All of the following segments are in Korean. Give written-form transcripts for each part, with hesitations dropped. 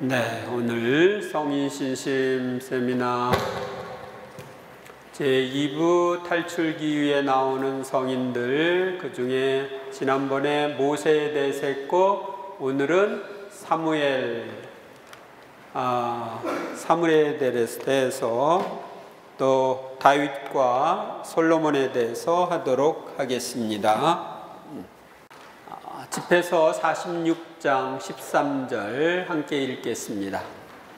네, 오늘 성인신심 세미나 제2부 탈출기위에 나오는 성인들, 그 중에 지난번에 모세에 대해서 했고 오늘은 사무엘에 대해서 또 다윗과 솔로몬에 대해서 하도록 하겠습니다. 집회서 46장 13절 함께 읽겠습니다.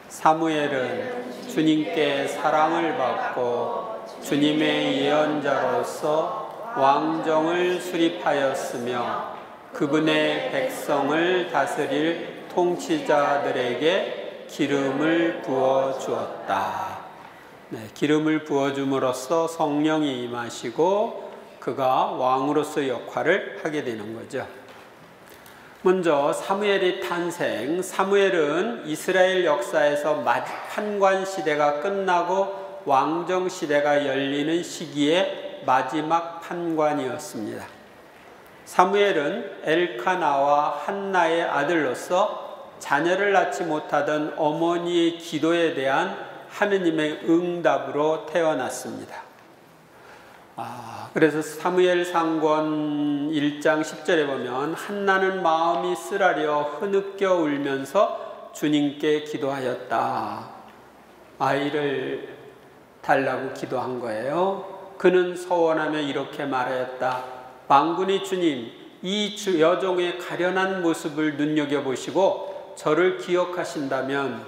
사무엘은 주님께 사랑을 받고 주님의 예언자로서 왕정을 수립하였으며 그분의 백성을 다스릴 통치자들에게 기름을 부어 주었다. 네, 기름을 부어 줌으로써 성령이 임하시고 그가 왕으로서 역할을 하게 되는 거죠. 먼저 사무엘의 탄생. 사무엘은 이스라엘 역사에서 판관 시대가 끝나고 왕정 시대가 열리는 시기의 마지막 판관이었습니다. 사무엘은 엘카나와 한나의 아들로서 자녀를 낳지 못하던 어머니의 기도에 대한 하느님의 응답으로 태어났습니다. 그래서 사무엘상권 1장 10절에 보면 한나는 마음이 쓰라려 흐느껴 울면서 주님께 기도하였다. 아이를 달라고 기도한 거예요. 그는 서원하며 이렇게 말하였다. 만군의 주님, 이 여종의 가련한 모습을 눈여겨보시고 저를 기억하신다면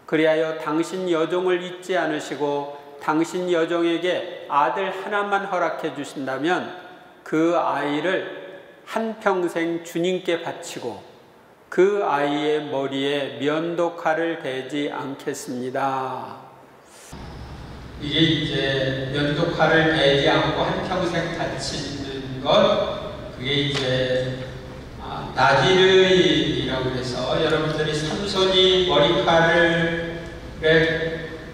그리하여 당신 여종을 잊지 않으시고 당신 여종에게 아들 하나만 허락해 주신다면 그 아이를 한평생 주님께 바치고 그 아이의 머리에 면도칼을 대지 않겠습니다. 이게 이제 면도칼을 대지 않고 한평생 바치는 것, 그게 이제 나디르인이라고 해서 여러분들이 삼손이 머리칼을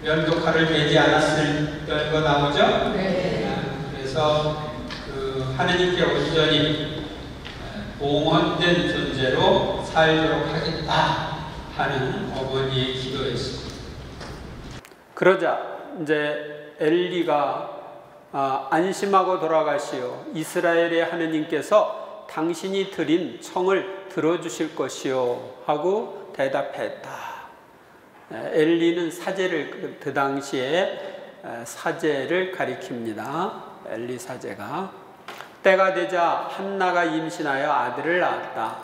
면도칼을 대지 않았을 거 나오죠? 네. 그래서 그 하느님께 온전히 봉헌된 존재로 살도록 하겠다 하는 어머니의 기도였습니다. 그러자 이제 엘리가 안심하고 돌아가시오. 이스라엘의 하느님께서 당신이 드린 청을 들어주실 것이요 하고 대답했다. 엘리는 사제를 그 당시에 사제를 가리킵니다. 엘리 사제가 때가 되자 한나가 임신하여 아들을 낳았다.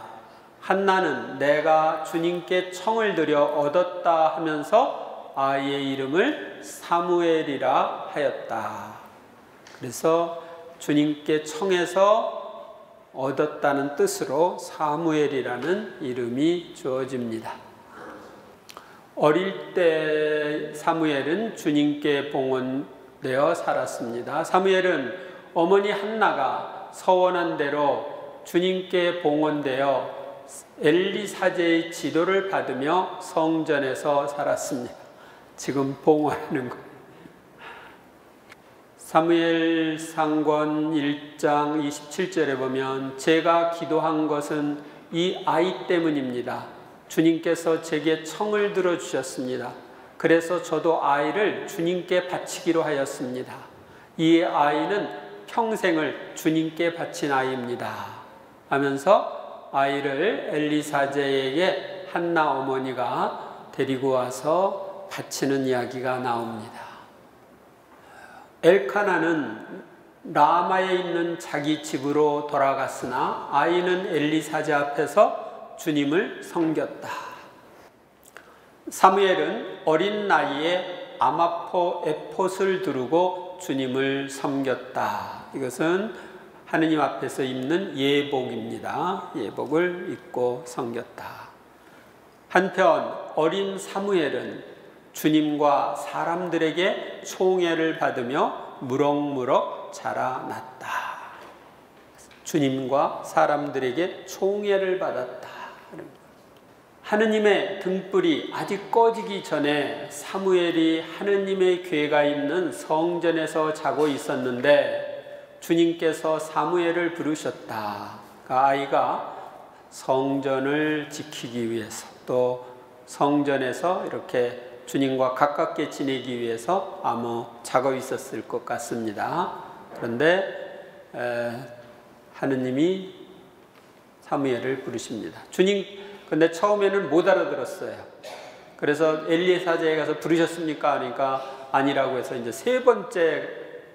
한나는 내가 주님께 청을 드려 얻었다 하면서 아이의 이름을 사무엘이라 하였다. 그래서 주님께 청해서 얻었다는 뜻으로 사무엘이라는 이름이 주어집니다. 어릴 때 사무엘은 주님께 봉헌되어 살았습니다. 사무엘은 어머니 한나가 서원한 대로 주님께 봉헌되어 엘리 사제의 지도를 받으며 성전에서 살았습니다. 지금 봉헌하는 거예요. 사무엘상권 1장 27절에 보면 제가 기도한 것은 이 아이 때문입니다. 주님께서 제게 청을 들어주셨습니다. 그래서 저도 아이를 주님께 바치기로 하였습니다. 이 아이는 평생을 주님께 바친 아이입니다 하면서 아이를 엘리 사제에게 한나 어머니가 데리고 와서 바치는 이야기가 나옵니다. 엘카나는 라마에 있는 자기 집으로 돌아갔으나 아이는 엘리 사제 앞에서 주님을 섬겼다. 사무엘은 어린 나이에 아마포 에폿을 두르고 주님을 섬겼다. 이것은 하느님 앞에서 입는 예복입니다. 예복을 입고 섬겼다. 한편 어린 사무엘은 주님과 사람들에게 총애를 받으며 무럭무럭 자라났다. 주님과 사람들에게 총애를 받았다. 하느님의 등불이 아직 꺼지기 전에 사무엘이 하느님의 궤가 있는 성전에서 자고 있었는데 주님께서 사무엘을 부르셨다. 그 아이가 성전을 지키기 위해서 또 성전에서 이렇게 주님과 가깝게 지내기 위해서 아무 작업이 있었을 것 같습니다. 그런데 하느님이 사무엘을 부르십니다. 주님, 근데 처음에는 못 알아들었어요. 그래서 엘리의 사자에 가서 부르셨습니까? 하니까 아니라고 해서 이제 세 번째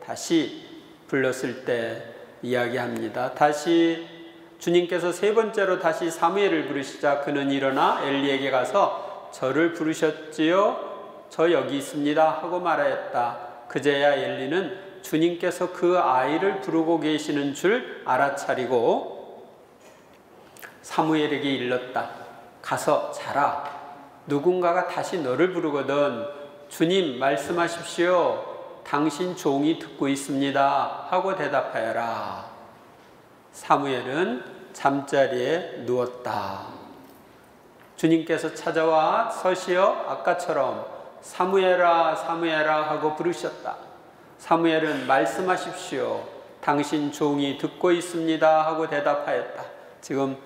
다시 불렀을 때 이야기합니다. 다시 주님께서 세 번째로 다시 사무엘을 부르시자 그는 일어나 엘리에게 가서 저를 부르셨지요? 저 여기 있습니다 하고 말하였다. 그제야 엘리는 주님께서 그 아이를 부르고 계시는 줄 알아차리고 사무엘에게 일렀다. 가서 자라. 누군가가 다시 너를 부르거든 주님 말씀하십시오. 당신 종이 듣고 있습니다 하고 대답하여라. 사무엘은 잠자리에 누웠다. 주님께서 찾아와 서시어 아까처럼 사무엘아 사무엘아 하고 부르셨다. 사무엘은 말씀하십시오. 당신 종이 듣고 있습니다 하고 대답하였다. 지금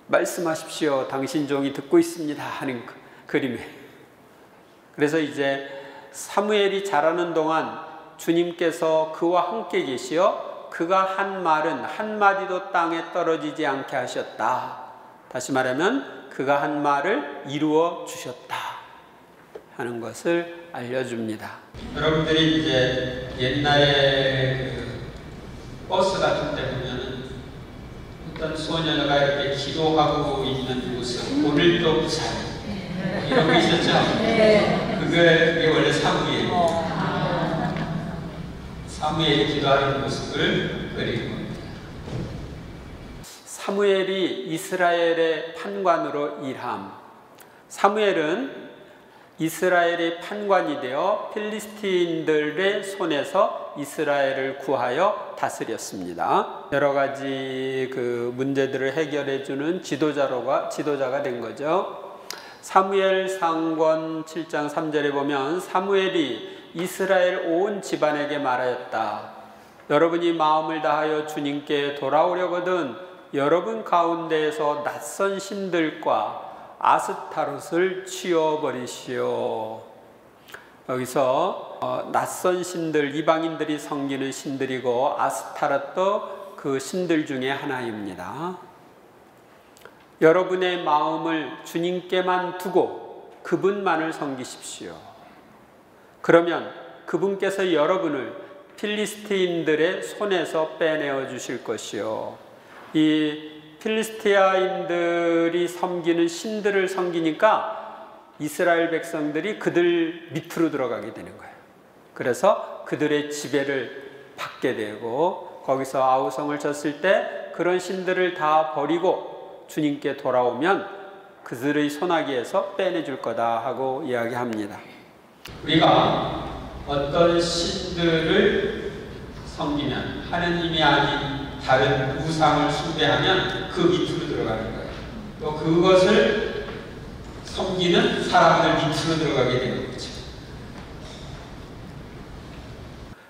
말씀하십시오. 당신 종이 듣고 있습니다 하는 그림이에요. 그래서 이제 사무엘이 자라는 동안 주님께서 그와 함께 계시어 그가 한 말은 한마디도 땅에 떨어지지 않게 하셨다. 다시 말하면 그가 한 말을 이루어 주셨다 하는 것을 알려줍니다. 여러분들이 이제 옛날에 그 버스 같은 데 보면은 어떤 소녀가 이렇게 기도하고 있는 모습, 오늘도 부산 이런 거 있었죠? 그게 원래 사무엘입니다. 사무엘이 기도하는 모습을 그린 겁니다. 사무엘이 이스라엘의 판관으로 일함. 사무엘은 이스라엘의 판관이 되어 필리스틴들의 손에서 이스라엘을 구하여 다스렸습니다. 여러 가지 그 문제들을 해결해 주는 지도자가 된 거죠. 사무엘 상권 7장 3절에 보면 사무엘이 이스라엘 온 집안에게 말하였다. 여러분이 마음을 다하여 주님께 돌아오려거든 여러분 가운데에서 낯선 신들과 아스타롯을 치워버리시오. 여기서 낯선 신들, 이방인들이 섬기는 신들이고 아스타롯도 그 신들 중에 하나입니다. 여러분의 마음을 주님께만 두고 그분만을 섬기십시오. 그러면 그분께서 여러분을 필리스티인들의 손에서 빼내어 주실 것이요. 이 필리스티아인들이 섬기는 신들을 섬기니까 이스라엘 백성들이 그들 밑으로 들어가게 되는 거예요. 그래서 그들의 지배를 받게 되고 거기서 아우성을 쳤을 때 그런 신들을 다 버리고 주님께 돌아오면 그들의 손아귀에서 빼내줄 거다 하고 이야기합니다. 우리가 어떤 신들을 섬기면 하느님이 아닌 다른 우상을 숭배하면 그 밑으로 들어가는 거예요. 또 그것을 섬기는 사람들 밑으로 들어가게 되는 거죠.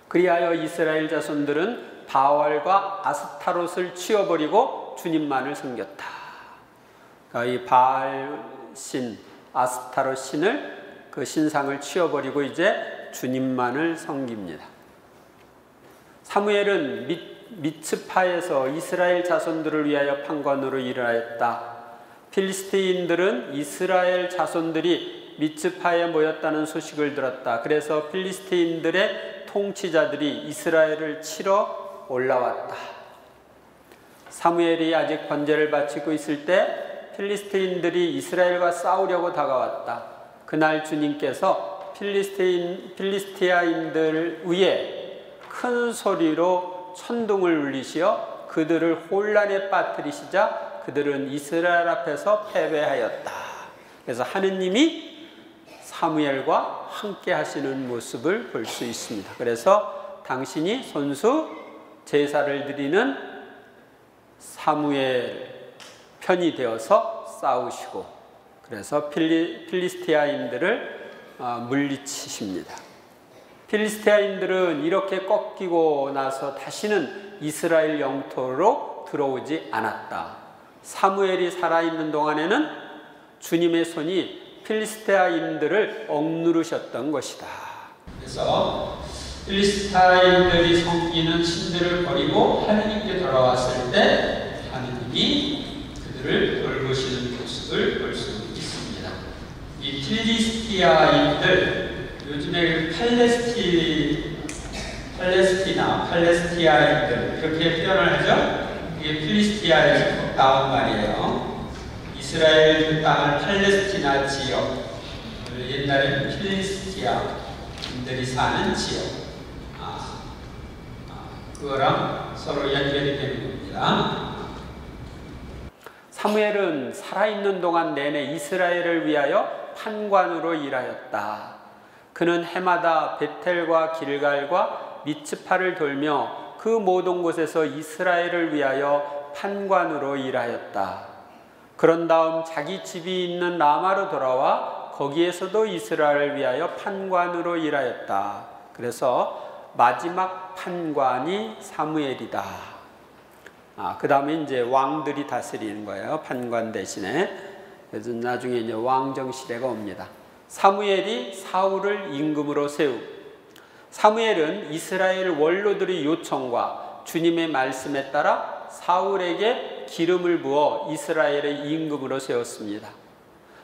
그리하여 이스라엘 자손들은 바알과 아스타롯을 치워버리고 주님만을 섬겼다. 그러니까 이 바알 신, 아스타롯 신을 그 신상을 치워버리고 이제 주님만을 섬깁니다. 사무엘은 미츠파에서 이스라엘 자손들을 위하여 판관으로 일하였다. 필리스티인들은 이스라엘 자손들이 미츠파에 모였다는 소식을 들었다. 그래서 필리스티인들의 통치자들이 이스라엘을 치러 올라왔다. 사무엘이 아직 번제를 바치고 있을 때 필리스티인들이 이스라엘과 싸우려고 다가왔다. 그날 주님께서 필리스티아인들 위에 큰 소리로 천둥을 울리시어 그들을 혼란에 빠뜨리시자 그들은 이스라엘 앞에서 패배하였다. 그래서 하느님이 사무엘과 함께 하시는 모습을 볼 수 있습니다. 그래서 당신이 손수 제사를 드리는 사무엘 편이 되어서 싸우시고 그래서 필리스티아인들을 물리치십니다. 필리스티아인들은 이렇게 꺾이고 나서 다시는 이스라엘 영토로 들어오지 않았다. 사무엘이 살아있는 동안에는 주님의 손이 필리스테아인들을 억누르셨던 것이다. 그래서 필리스테아인들이 섬기는 신들을 버리고 하느님께 돌아왔을 때 하느님이 그들을 돌보시는 모습을 볼 수 있습니다. 이 필리스티아인들, 요즘에 팔레스티아인들 그렇게 표현을 하죠. 이게 필리스티아에 나온 말이에요. 이스라엘 땅을 팔레스티나 지역, 옛날에는 필리스티아인들이 사는 지역, 그거랑 서로 연결이 되는 겁니다. 사무엘은 살아있는 동안 내내 이스라엘을 위하여 판관으로 일하였다. 그는 해마다 베텔과 길갈과 미츠파를 돌며 그 모든 곳에서 이스라엘을 위하여 판관으로 일하였다. 그런 다음 자기 집이 있는 라마로 돌아와 거기에서도 이스라엘을 위하여 판관으로 일하였다. 그래서 마지막 판관이 사무엘이다. 그 다음에 이제 왕들이 다스리는 거예요. 판관 대신에. 그래서 나중에 이제 왕정 시대가 옵니다. 사무엘이 사울을 임금으로 세우고, 사무엘은 이스라엘 원로들의 요청과 주님의 말씀에 따라 사울에게 기름을 부어 이스라엘의 임금으로 세웠습니다.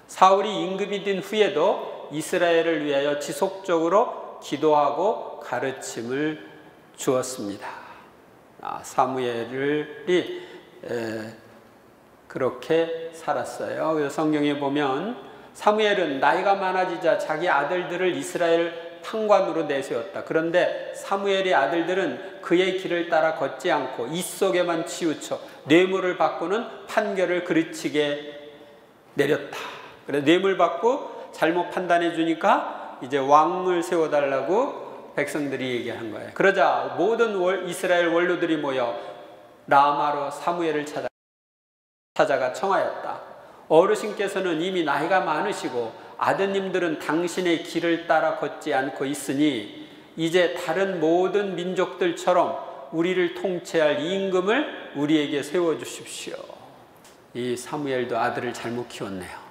사울이 임금이 된 후에도 이스라엘을 위하여 지속적으로 기도하고 가르침을 주었습니다. 사무엘이 그렇게 살았어요. 그래서 성경에 보면 사무엘은 나이가 많아지자 자기 아들들을 이스라엘 판관으로 내세웠다. 그런데 사무엘의 아들들은 그의 길을 따라 걷지 않고 이 속에만 치우쳐 뇌물을 받고는 판결을 그르치게 내렸다. 그래서 뇌물 받고 잘못 판단해 주니까 이제 왕을 세워달라고 백성들이 얘기한 거예요. 그러자 모든 이스라엘 원로들이 모여 라마로 사무엘을 찾아가 청하였다. 어르신께서는 이미 나이가 많으시고 아드님들은 당신의 길을 따라 걷지 않고 있으니 이제 다른 모든 민족들처럼 우리를 통치할 임금을 우리에게 세워주십시오. 이 사무엘도 아들을 잘못 키웠네요.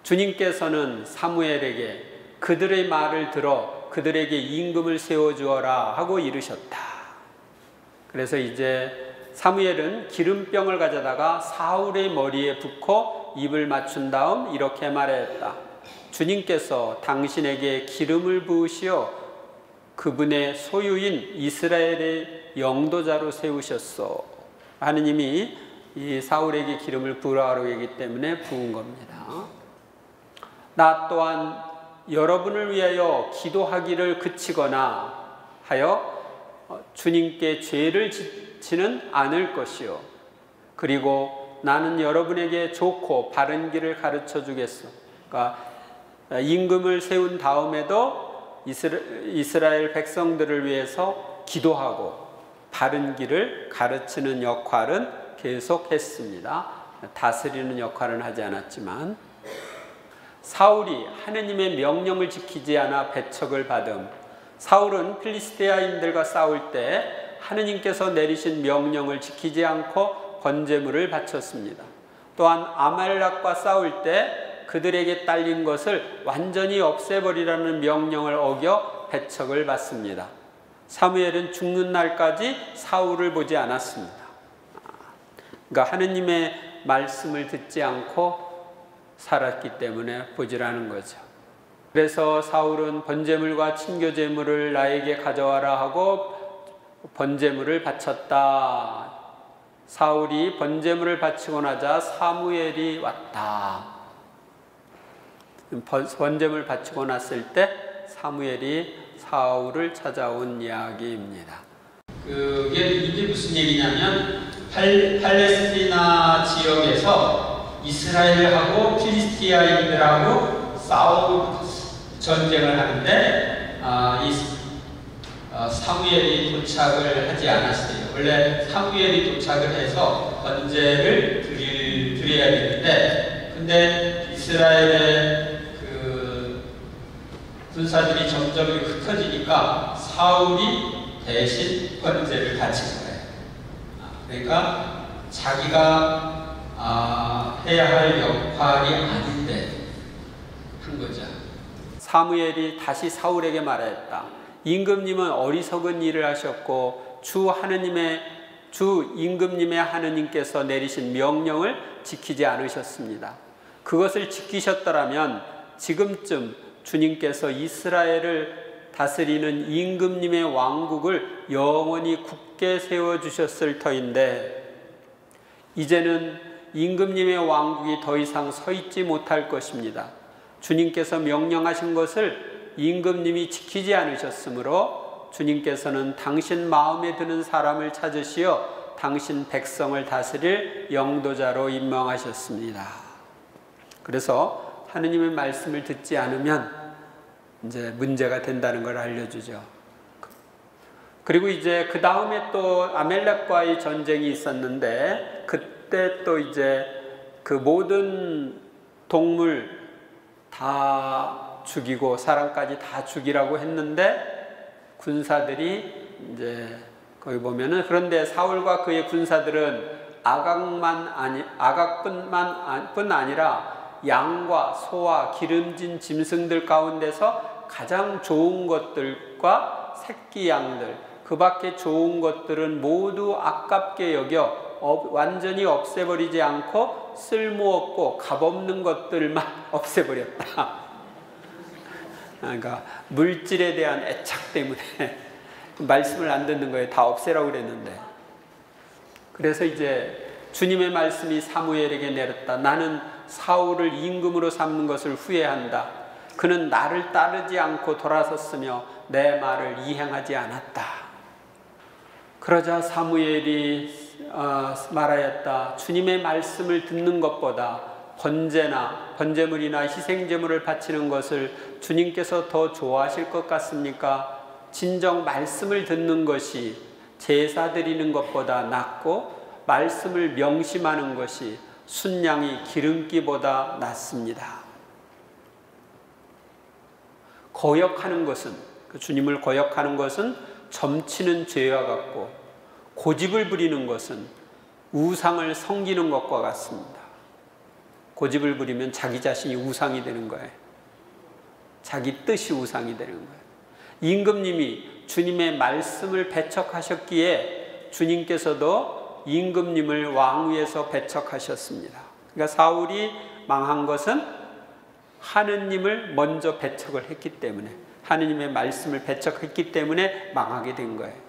주님께서는 사무엘에게 그들의 말을 들어 그들에게 임금을 세워주어라 하고 이르셨다. 그래서 이제 사무엘은 기름병을 가져다가 사울의 머리에 붓고 입을 맞춘 다음 이렇게 말했다. 주님께서 당신에게 기름을 부으시어 그분의 소유인 이스라엘의 영도자로 세우셨소. 하느님이 이 사울에게 기름을 부으라고 하기 때문에 부은 겁니다. 나 또한 여러분을 위하여 기도하기를 그치거나 하여 주님께 죄를 짓지는 않을 것이요. 그리고 나는 여러분에게 좋고 바른 길을 가르쳐 주겠소. 그러니까 임금을 세운 다음에도 이스라엘 백성들을 위해서 기도하고 바른 길을 가르치는 역할은 계속했습니다. 다스리는 역할은 하지 않았지만, 사울이 하느님의 명령을 지키지 않아 배척을 받음. 사울은 필리스테아인들과 싸울 때 하느님께서 내리신 명령을 지키지 않고 번제물을 바쳤습니다. 또한 아말렉과 싸울 때 그들에게 딸린 것을 완전히 없애버리라는 명령을 어겨 배척을 받습니다. 사무엘은 죽는 날까지 사울을 보지 않았습니다. 그러니까 하느님의 말씀을 듣지 않고 살았기 때문에 보지라는 거죠. 그래서 사울은 번제물과 친교제물을 나에게 가져와라 하고 번제물을 바쳤다. 사울이 번제물을 바치고 나자 사무엘이 왔다. 번제물 바치고 났을 때 사무엘이 사울을 찾아온 이야기입니다. 이게 무슨 얘기냐면 팔레스티나 지역에서 이스라엘하고 필리스티아인들하고 전쟁을 하는데 사무엘이 도착을 하지 않았어요. 원래 사무엘이 도착을 해서 번제를 드려야 되는데, 근데 이스라엘의 군사들이 점점 흩어지니까 사울이 대신 번제를 바친 거예요. 그러니까 자기가 해야 할 역할이 아닌데 한 거죠. 사무엘이 다시 사울에게 말했다. 임금님은 어리석은 일을 하셨고 주 임금님의 하느님께서 내리신 명령을 지키지 않으셨습니다. 그것을 지키셨더라면 지금쯤 주님께서 이스라엘을 다스리는 임금님의 왕국을 영원히 굳게 세워주셨을 터인데 이제는 임금님의 왕국이 더 이상 서 있지 못할 것입니다. 주님께서 명령하신 것을 임금님이 지키지 않으셨으므로 주님께서는 당신 마음에 드는 사람을 찾으시어 당신 백성을 다스릴 영도자로 임명하셨습니다. 그래서 하느님의 말씀을 듣지 않으면 이제 문제가 된다는 걸 알려주죠. 그리고 이제 그 다음에 또 아멜렉과의 전쟁이 있었는데 그때 또 이제 그 모든 동물 다 죽이고 사람까지 다 죽이라고 했는데 군사들이 이제 거기 보면은 그런데 사울과 그의 군사들은 아각뿐만 아니라 양과 소와 기름진 짐승들 가운데서 가장 좋은 것들과 새끼 양들 그 밖에 좋은 것들은 모두 아깝게 여겨 완전히 없애버리지 않고 쓸모없고 값없는 것들만 없애버렸다. 그러니까 물질에 대한 애착 때문에 말씀을 안 듣는 거예요. 다 없애라고 그랬는데. 그래서 이제 주님의 말씀이 사무엘에게 내렸다. 나는 사울을 임금으로 삼는 것을 후회한다. 그는 나를 따르지 않고 돌아섰으며 내 말을 이행하지 않았다. 그러자 사무엘이 말하였다. 주님의 말씀을 듣는 것보다 번제물이나 희생제물을 바치는 것을 주님께서 더 좋아하실 것 같습니까? 진정 말씀을 듣는 것이 제사 드리는 것보다 낫고 말씀을 명심하는 것이 순양이 기름기보다 낫습니다. 거역하는 것은 주님을 거역하는 것은 점치는 죄와 같고 고집을 부리는 것은 우상을 섬기는 것과 같습니다. 고집을 부리면 자기 자신이 우상이 되는 거예요. 자기 뜻이 우상이 되는 거예요. 임금님이 주님의 말씀을 배척하셨기에 주님께서도 임금님을 왕위에서 배척하셨습니다. 그러니까 사울이 망한 것은 하느님을 먼저 배척을 했기 때문에 하느님의 말씀을 배척했기 때문에 망하게 된 거예요.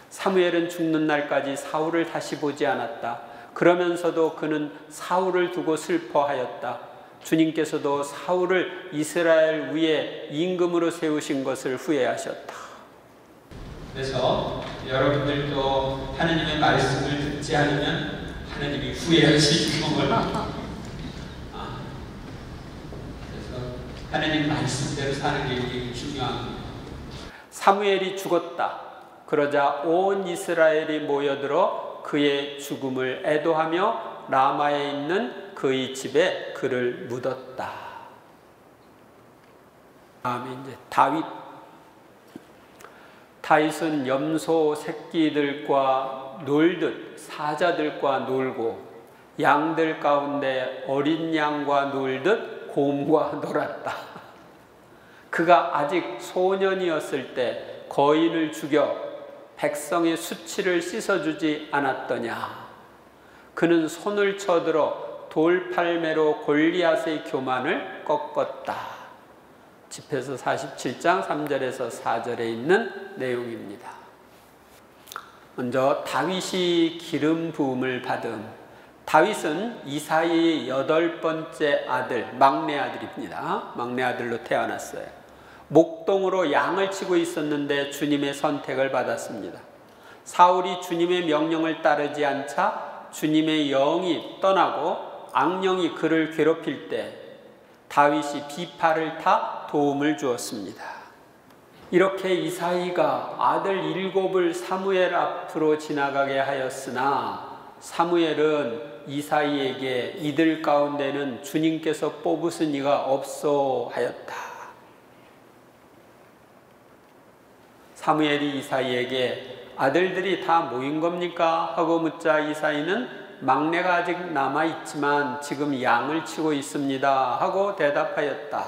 사무엘은 죽는 날까지 사울을 다시 보지 않았다. 그러면서도 그는 사울을 두고 슬퍼하였다. 주님께서도 사울을 이스라엘 위에 임금으로 세우신 것을 후회하셨다. 그래서 여러분들도 하느님의 말씀을 듣지 않으면 하느님이 후회하실 경험을 그래서 하느님 말씀대로 사는 게 굉장히 중요합니다. 사무엘이 죽었다. 그러자 온 이스라엘이 모여들어 그의 죽음을 애도하며 라마에 있는 그의 집에 그를 묻었다. 다음에 이제 다윗은 염소 새끼들과 놀듯 사자들과 놀고 양들 가운데 어린 양과 놀듯 곰과 놀았다. 그가 아직 소년이었을 때 거인을 죽여 백성의 수치를 씻어주지 않았더냐. 그는 손을 쳐들어 돌팔매로 골리앗의 교만을 꺾었다. 집에서 47장 3절에서 4절에 있는 내용입니다. 먼저 다윗이 기름 부음을 받음. 다윗은 이사이의 8번째 아들, 막내 아들입니다. 막내 아들로 태어났어요. 목동으로 양을 치고 있었는데 주님의 선택을 받았습니다. 사울이 주님의 명령을 따르지 않자 주님의 영이 떠나고 악령이 그를 괴롭힐 때 다윗이 비파를 타 도움을 주었습니다. 이렇게 이사이가 아들 7을 사무엘 앞으로 지나가게 하였으나 사무엘은 이사이에게 이들 가운데는 주님께서 뽑으신 이가 없소 하였다. 사무엘이 이사이에게 아들들이 다 모인 겁니까? 하고 묻자 이사이는 막내가 아직 남아있지만 지금 양을 치고 있습니다 하고 대답하였다.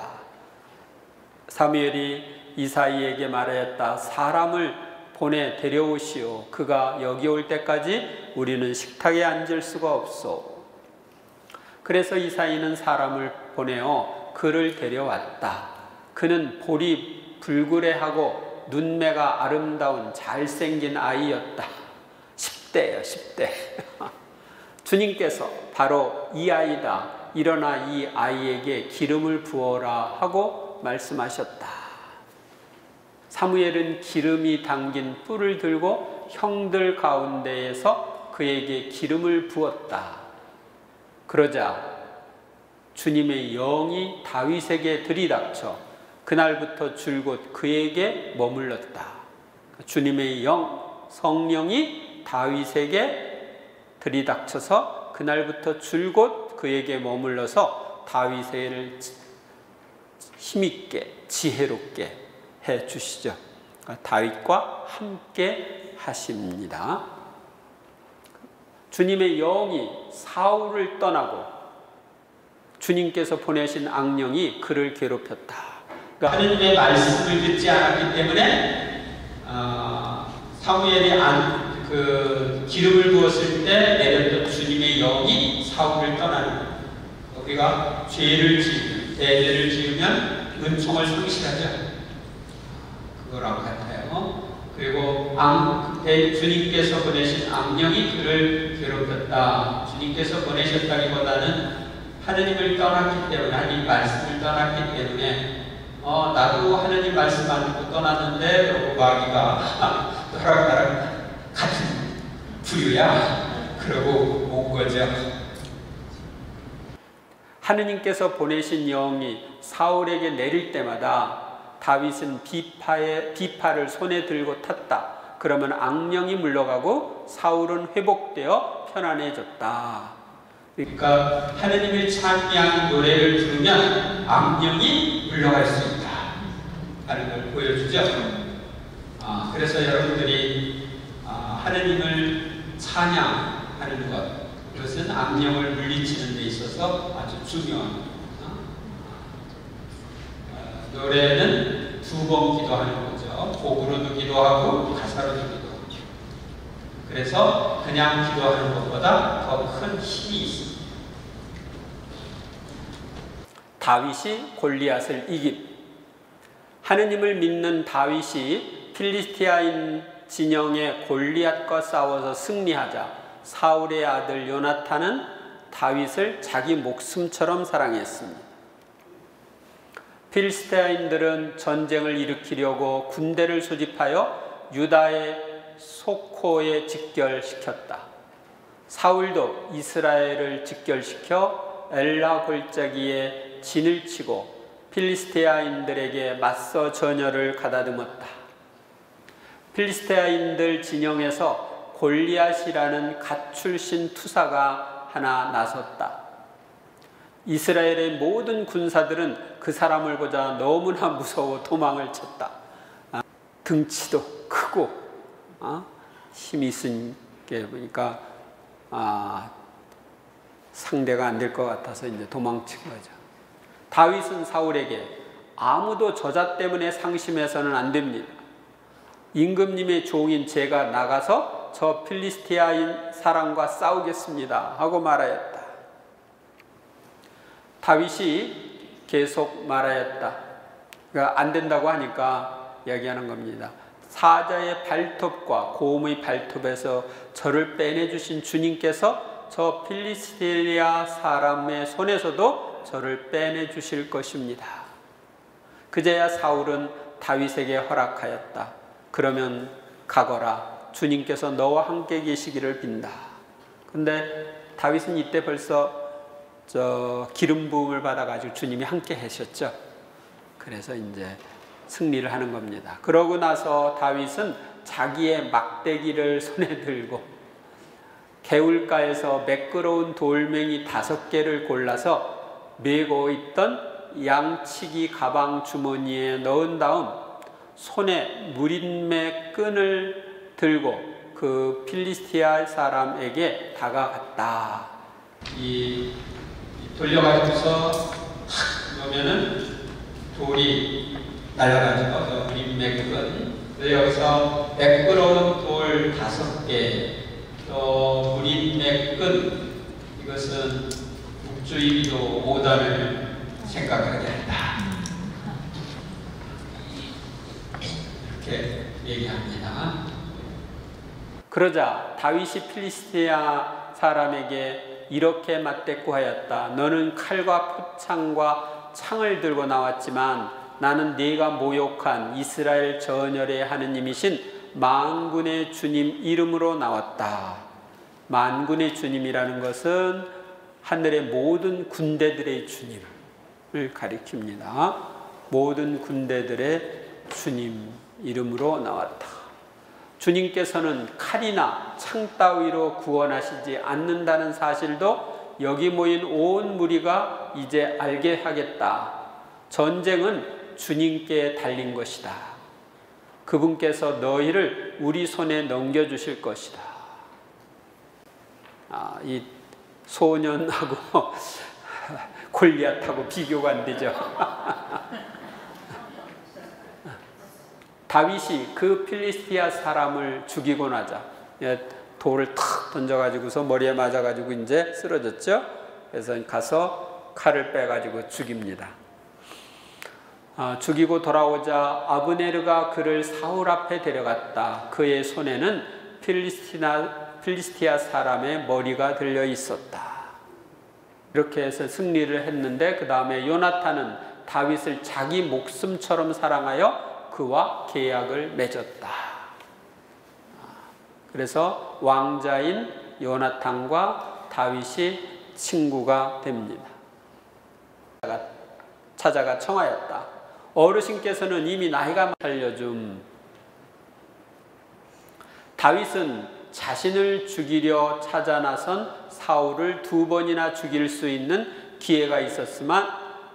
사무엘이 이사이에게 말하였다. 사람을 보내 데려오시오. 그가 여기 올 때까지 우리는 식탁에 앉을 수가 없소. 그래서 이사이는 사람을 보내어 그를 데려왔다. 그는 볼이 불그레하고 눈매가 아름다운 잘생긴 아이였다. 10대예요, 10대. 주님께서 바로 이 아이다. 일어나 이 아이에게 기름을 부어라 하고 말씀하셨다. 사무엘은 기름이 담긴 뿔을 들고 형들 가운데에서 그에게 기름을 부었다. 그러자 주님의 영이 다윗에게 들이닥쳐 그날부터 줄곧 그에게 머물렀다. 주님의 영, 성령이 다윗에게 들이닥쳐서 그날부터 줄곧 그에게 머물러서 다윗을 힘있게 지혜롭게 해 주시죠. 다윗과 함께 하십니다. 주님의 영이 사울을 떠나고 주님께서 보내신 악령이 그를 괴롭혔다. 그러니까 하느님의 말씀을 듣지 않았기 때문에 사무엘이 기름을 부었을 때 내렸던 주님의 영이 사울을 떠나는 거예요. 우리가 죄를 지으면, 대죄를 지으면 은총을 상실하죠. 그거랑 같아요. 그리고 주님께서 보내신 악령이 그를 괴롭혔다. 주님께서 보내셨다기보다는 하느님을 떠났기 때문에, 하느님 말씀을 떠났기 때문에 나도 하느님 말씀 안 듣고 떠났는데 그러고 마귀가 너랑 나랑 같은 부류야. 그러고 온 거죠. 하느님께서 보내신 영이 사울에게 내릴 때마다 다윗은 비파를 손에 들고 탔다. 그러면 악령이 물러가고 사울은 회복되어 편안해졌다. 그러니까 하느님을 찬미하는 노래를 부르면 악령이 물러갈 수 있다 하는 걸 보여주죠. 그래서 여러분들이 하느님을 찬양하는 것, 그것은 악령을 물리치는 데 있어서 아주 중요합니다. 노래는 두 번 기도하는 거죠. 곡으로도 기도하고 가사로도 기도하고. 그래서 그냥 기도하는 것보다 더 큰 힘이 있습니다. 다윗이 골리앗을 이김. 하느님을 믿는 다윗이 필리스티아인 진영의 골리앗과 싸워서 승리하자 사울의 아들 요나탄은 다윗을 자기 목숨처럼 사랑했습니다. 필리스티아인들은 전쟁을 일으키려고 군대를 소집하여 유다의 소코에 직결시켰다. 사울도 이스라엘을 직결시켜 엘라 골짜기에 진을 치고 필리스티아인들에게 맞서 전열을 가다듬었다. 필리스티아인들 진영에서 골리앗이라는 갓 출신 투사가 하나 나섰다. 이스라엘의 모든 군사들은 그 사람을 보자 너무나 무서워 도망을 쳤다. 등치도 크고 힘이 있은 게 보니까 상대가 안 될 것 같아서 이제 도망친 거죠. 다윗은 사울에게 아무도 저자 때문에 상심해서는 안 됩니다. 임금님의 종인 제가 나가서 저 필리스티아인 사람과 싸우겠습니다 하고 말하였다. 다윗이 계속 말하였다. 그러니까 안 된다고 하니까 이야기하는 겁니다. 사자의 발톱과 고음의 발톱에서 저를 빼내주신 주님께서 저 필리스티아 사람의 손에서도 저를 빼내주실 것입니다. 그제야 사울은 다윗에게 허락하였다. 그러면 가거라. 주님께서 너와 함께 계시기를 빈다. 근데 다윗은 이때 벌써 기름 부음을 받아가지고 주님이 함께 하셨죠. 그래서 이제 승리를 하는 겁니다. 그러고 나서 다윗은 자기의 막대기를 손에 들고 개울가에서 매끄러운 돌멩이 5개를 골라서 메고 있던 양치기 가방 주머니에 넣은 다음 손에 무린매 끈을 들고 그 필리스티아 사람에게 다가갔다. 이 돌려가지고서 탁 놓으면은 돌이 날아가죠. 우리 매끈. 여기서 매끄러운 돌 5개, 또 우리 매끈, 이것은 북주의도 5단을 생각하게 한다. 이렇게 얘기합니다. 그러자 다윗이 필리스티아 사람에게 이렇게 맞대꾸하였다. 너는 칼과 표창과 창을 들고 나왔지만 나는 네가 모욕한 이스라엘 전열의 하느님이신 만군의 주님 이름으로 나왔다. 만군의 주님이라는 것은 하늘의 모든 군대들의 주님을 가리킵니다. 모든 군대들의 주님 이름으로 나왔다. 주님께서는 칼이나 창 따위로 구원하시지 않는다는 사실도 여기 모인 온 무리가 이제 알게 하겠다. 전쟁은 주님께 달린 것이다. 그분께서 너희를 우리 손에 넘겨주실 것이다. 이 소년하고 골리앗하고 비교가 안 되죠. 다윗이 그 필리스티아 사람을 죽이고 나자 돌을 탁 던져가지고서 머리에 맞아가지고 이제 쓰러졌죠. 그래서 가서 칼을 빼가지고 죽입니다. 죽이고 돌아오자 아브네르가 그를 사울 앞에 데려갔다. 그의 손에는 필리스티아 사람의 머리가 들려 있었다. 이렇게 해서 승리를 했는데 그 다음에 요나탄은 다윗을 자기 목숨처럼 사랑하여 그와 계약을 맺었다. 그래서 왕자인 요나탄과 다윗이 친구가 됩니다. 찾아가 청하였다. 어르신께서는 이미 나이가 살려줌. 다윗은 자신을 죽이려 찾아 나선 사울을 2번이나 죽일 수 있는 기회가 있었지만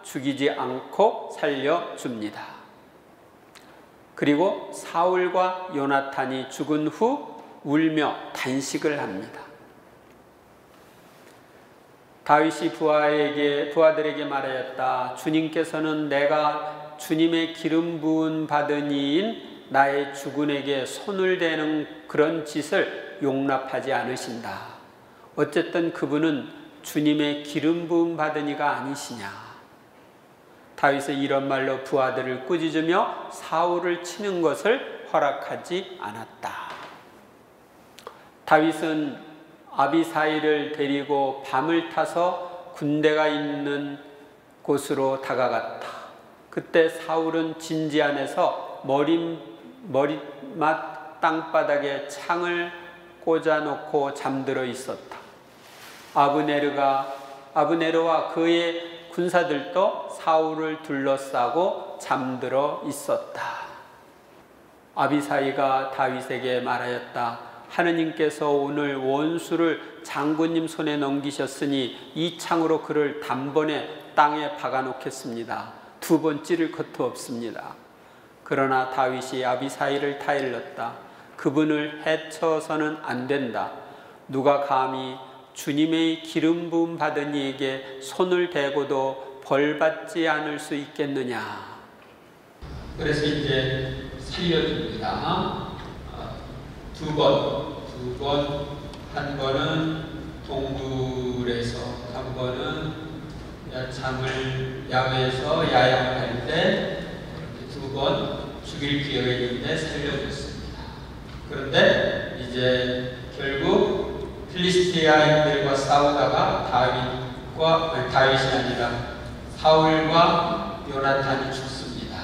죽이지 않고 살려줍니다. 그리고 사울과 요나탄이 죽은 후 울며 단식을 합니다. 다윗이 부하들에게 말하였다. 주님께서는 내가 주님의 기름 부은 받은 이인 나의 주군에게 손을 대는 그런 짓을 용납하지 않으신다. 어쨌든 그분은 주님의 기름 부음 받은 이가 아니시냐. 다윗은 이런 말로 부하들을 꾸짖으며 사울을 치는 것을 허락하지 않았다. 다윗은 아비사이를 데리고 밤을 타서 군대가 있는 곳으로 다가갔다. 그때 사울은 진지 안에서 머리맡 땅바닥에 창을 꽂아놓고 잠들어 있었다. 아브네르와 그의 군사들도 사울을 둘러싸고 잠들어 있었다. 아비사이가 다윗에게 말하였다. 하느님께서 오늘 원수를 장군님 손에 넘기셨으니 이 창으로 그를 단번에 땅에 박아놓겠습니다. 2번 찌를 것도 없습니다. 그러나 다윗이 아비사이를 타일렀다. 그분을 해쳐서는 안 된다. 누가 감히 주님의 기름 부음 받은 이에게 손을 대고도 벌받지 않을 수 있겠느냐. 그래서 이제 살려줍니다. 2번, 한 번은 동굴에서, 한 번은 야외에서 야영할 때 2번 죽일 기회가 있는데 살려줬습니다. 그런데 이제 결국 필리스티아인들과 싸우다가 다윗이 아니라 사울과 요나탄이 죽습니다.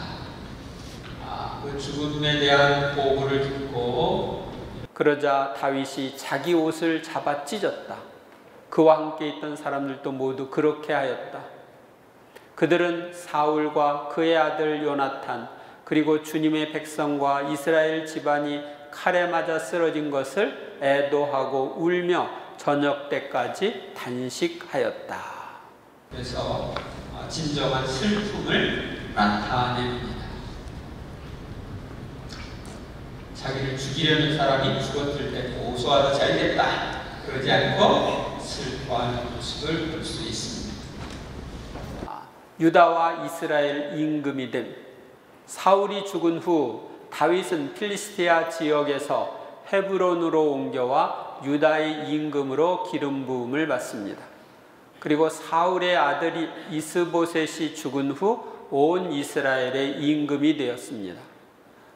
그 죽음에 대한 보고를 듣고 그러자 다윗이 자기 옷을 잡아 찢었다. 그와 함께 있던 사람들도 모두 그렇게 하였다. 그들은 사울과 그의 아들 요나탄 그리고 주님의 백성과 이스라엘 집안이 칼에 맞아 쓰러진 것을 애도하고 울며 저녁 때까지 단식하였다. 그래서 진정한 슬픔을 나타냅니다. 자기를 죽이려는 사람이 죽었을 때 고소하다 잘됐다 그러지 않고 슬퍼하는 모습을 볼 수 있습니다. 유다와 이스라엘 임금이 된 사울이 죽은 후 다윗은 필리스티아 지역에서 헤브론으로 옮겨와 유다의 임금으로 기름 부음을 받습니다. 그리고 사울의 아들이 이스보셋이 죽은 후 온 이스라엘의 임금이 되었습니다.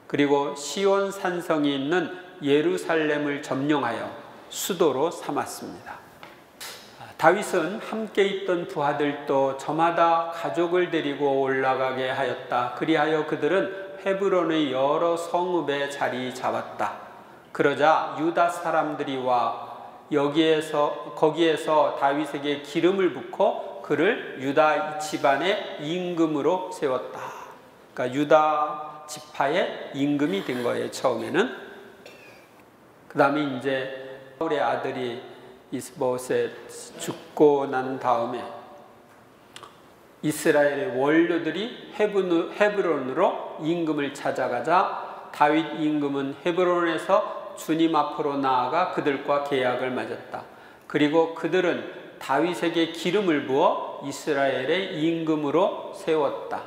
그리고 시온 산성이 있는 예루살렘을 점령하여 수도로 삼았습니다. 다윗은 함께 있던 부하들도 저마다 가족을 데리고 올라가게 하였다. 그리하여 그들은 헤브론의 여러 성읍에 자리 잡았다. 그러자 유다 사람들이 와 거기에서 다윗에게 기름을 붓고 그를 유다 집안의 임금으로 세웠다. 그러니까 유다 지파의 임금이 된 거예요, 처음에는. 그 다음에 이제 사울의 아들이 이스보셋 죽고 난 다음에 이스라엘의 원로들이 헤브론으로 임금을 찾아가자 다윗 임금은 헤브론에서 주님 앞으로 나아가 그들과 계약을 맺었다. 그리고 그들은 다윗에게 기름을 부어 이스라엘의 임금으로 세웠다.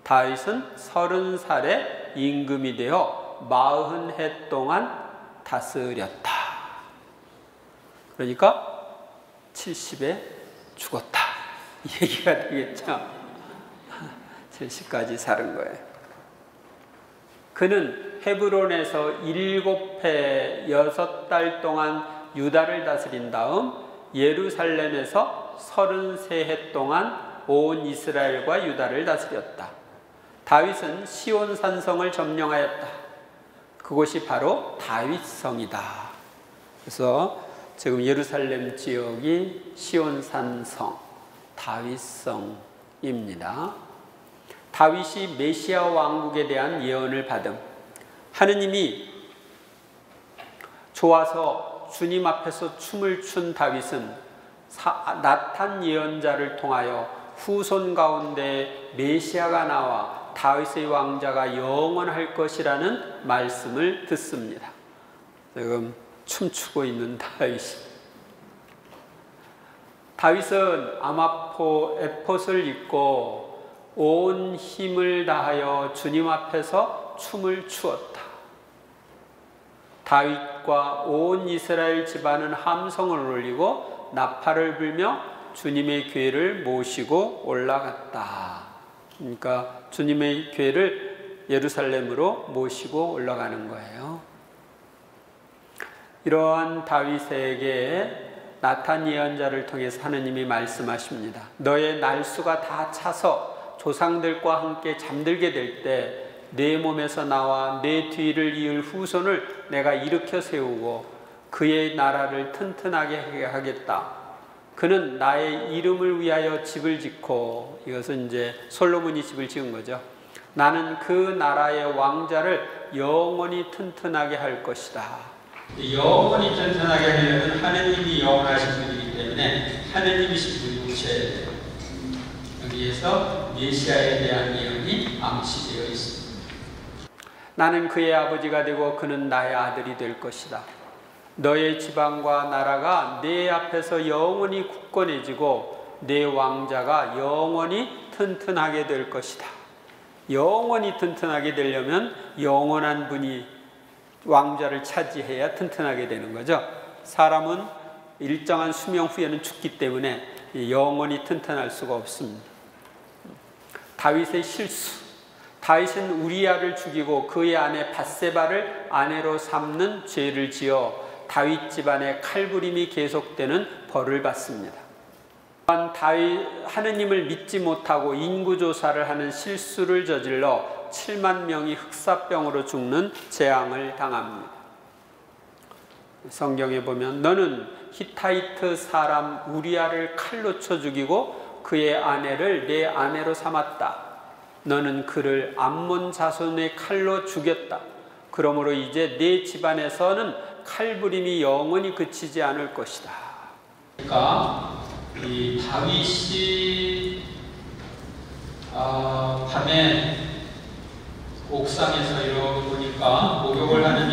다윗은 30살에 임금이 되어 40해 동안 다스렸다. 그러니까 70에 죽었다. 이 얘기가 되겠죠. 70까지 사는 거예요. 그는 헤브론에서 7해 6달 동안 유다를 다스린 다음 예루살렘에서 33해 동안 온 이스라엘과 유다를 다스렸다. 다윗은 시온 산성을 점령하였다. 그곳이 바로 다윗성이다. 그래서 지금 예루살렘 지역이 시온 산성, 다윗성입니다. 다윗이 메시아 왕국에 대한 예언을 받음. 하느님이 좋아서 주님 앞에서 춤을 춘 다윗은 나탄 예언자를 통하여 후손 가운데 메시아가 나와 다윗의 왕자가 영원할 것이라는 말씀을 듣습니다. 지금 춤추고 있는 다윗은 아마포 에봇을 입고 온 힘을 다하여 주님 앞에서 춤을 추었다. 다윗과 온 이스라엘 집안은 함성을 올리고 나팔을 불며 주님의 궤를 모시고 올라갔다. 그러니까 주님의 궤를 예루살렘으로 모시고 올라가는 거예요. 이러한 다윗에게 나탄 예언자를 통해서 하느님이 말씀하십니다. 너의 날수가 다 차서 조상들과 함께 잠들게 될 때 내 몸에서 나와 내 뒤를 이을 후손을 내가 일으켜 세우고 그의 나라를 튼튼하게 하겠다. 그는 나의 이름을 위하여 집을 짓고, 이것은 이제 솔로몬이 집을 지은 거죠. 나는 그 나라의 왕자를 영원히 튼튼하게 할 것이다. 영원히 튼튼하게 하려면 하느님이 영원하신 분이기 때문에 하느님이신 분이셔야 돼요. 여기에서 메시아에 대한 예언이 암시되어 있습니다. 나는 그의 아버지가 되고 그는 나의 아들이 될 것이다. 너의 지방과 나라가 내 앞에서 영원히 굳건해지고 내 왕자가 영원히 튼튼하게 될 것이다. 영원히 튼튼하게 되려면 영원한 분이 왕자를 차지해야 튼튼하게 되는 거죠. 사람은 일정한 수명 후에는 죽기 때문에 영원히 튼튼할 수가 없습니다. 다윗의 실수. 다윗은 우리아를 죽이고 그의 아내 밧세바를 아내로 삼는 죄를 지어 다윗 집안의 칼부림이 계속되는 벌을 받습니다. 또한 다윗 하느님을 믿지 못하고 인구조사를 하는 실수를 저질러 7만 명이 흑사병으로 죽는 재앙을 당합니다. 성경에 보면 너는 히타이트 사람 우리아를 칼로 쳐 죽이고 그의 아내를 내 아내로 삼았다. 너는 그를 암몬 자손의 칼로 죽였다. 그러므로 이제 내 집안에서는 칼부림이 영원히 그치지 않을 것이다. 그러니까 이 다윗이 밤에 옥상에서 이러고 보니까 목욕을 하는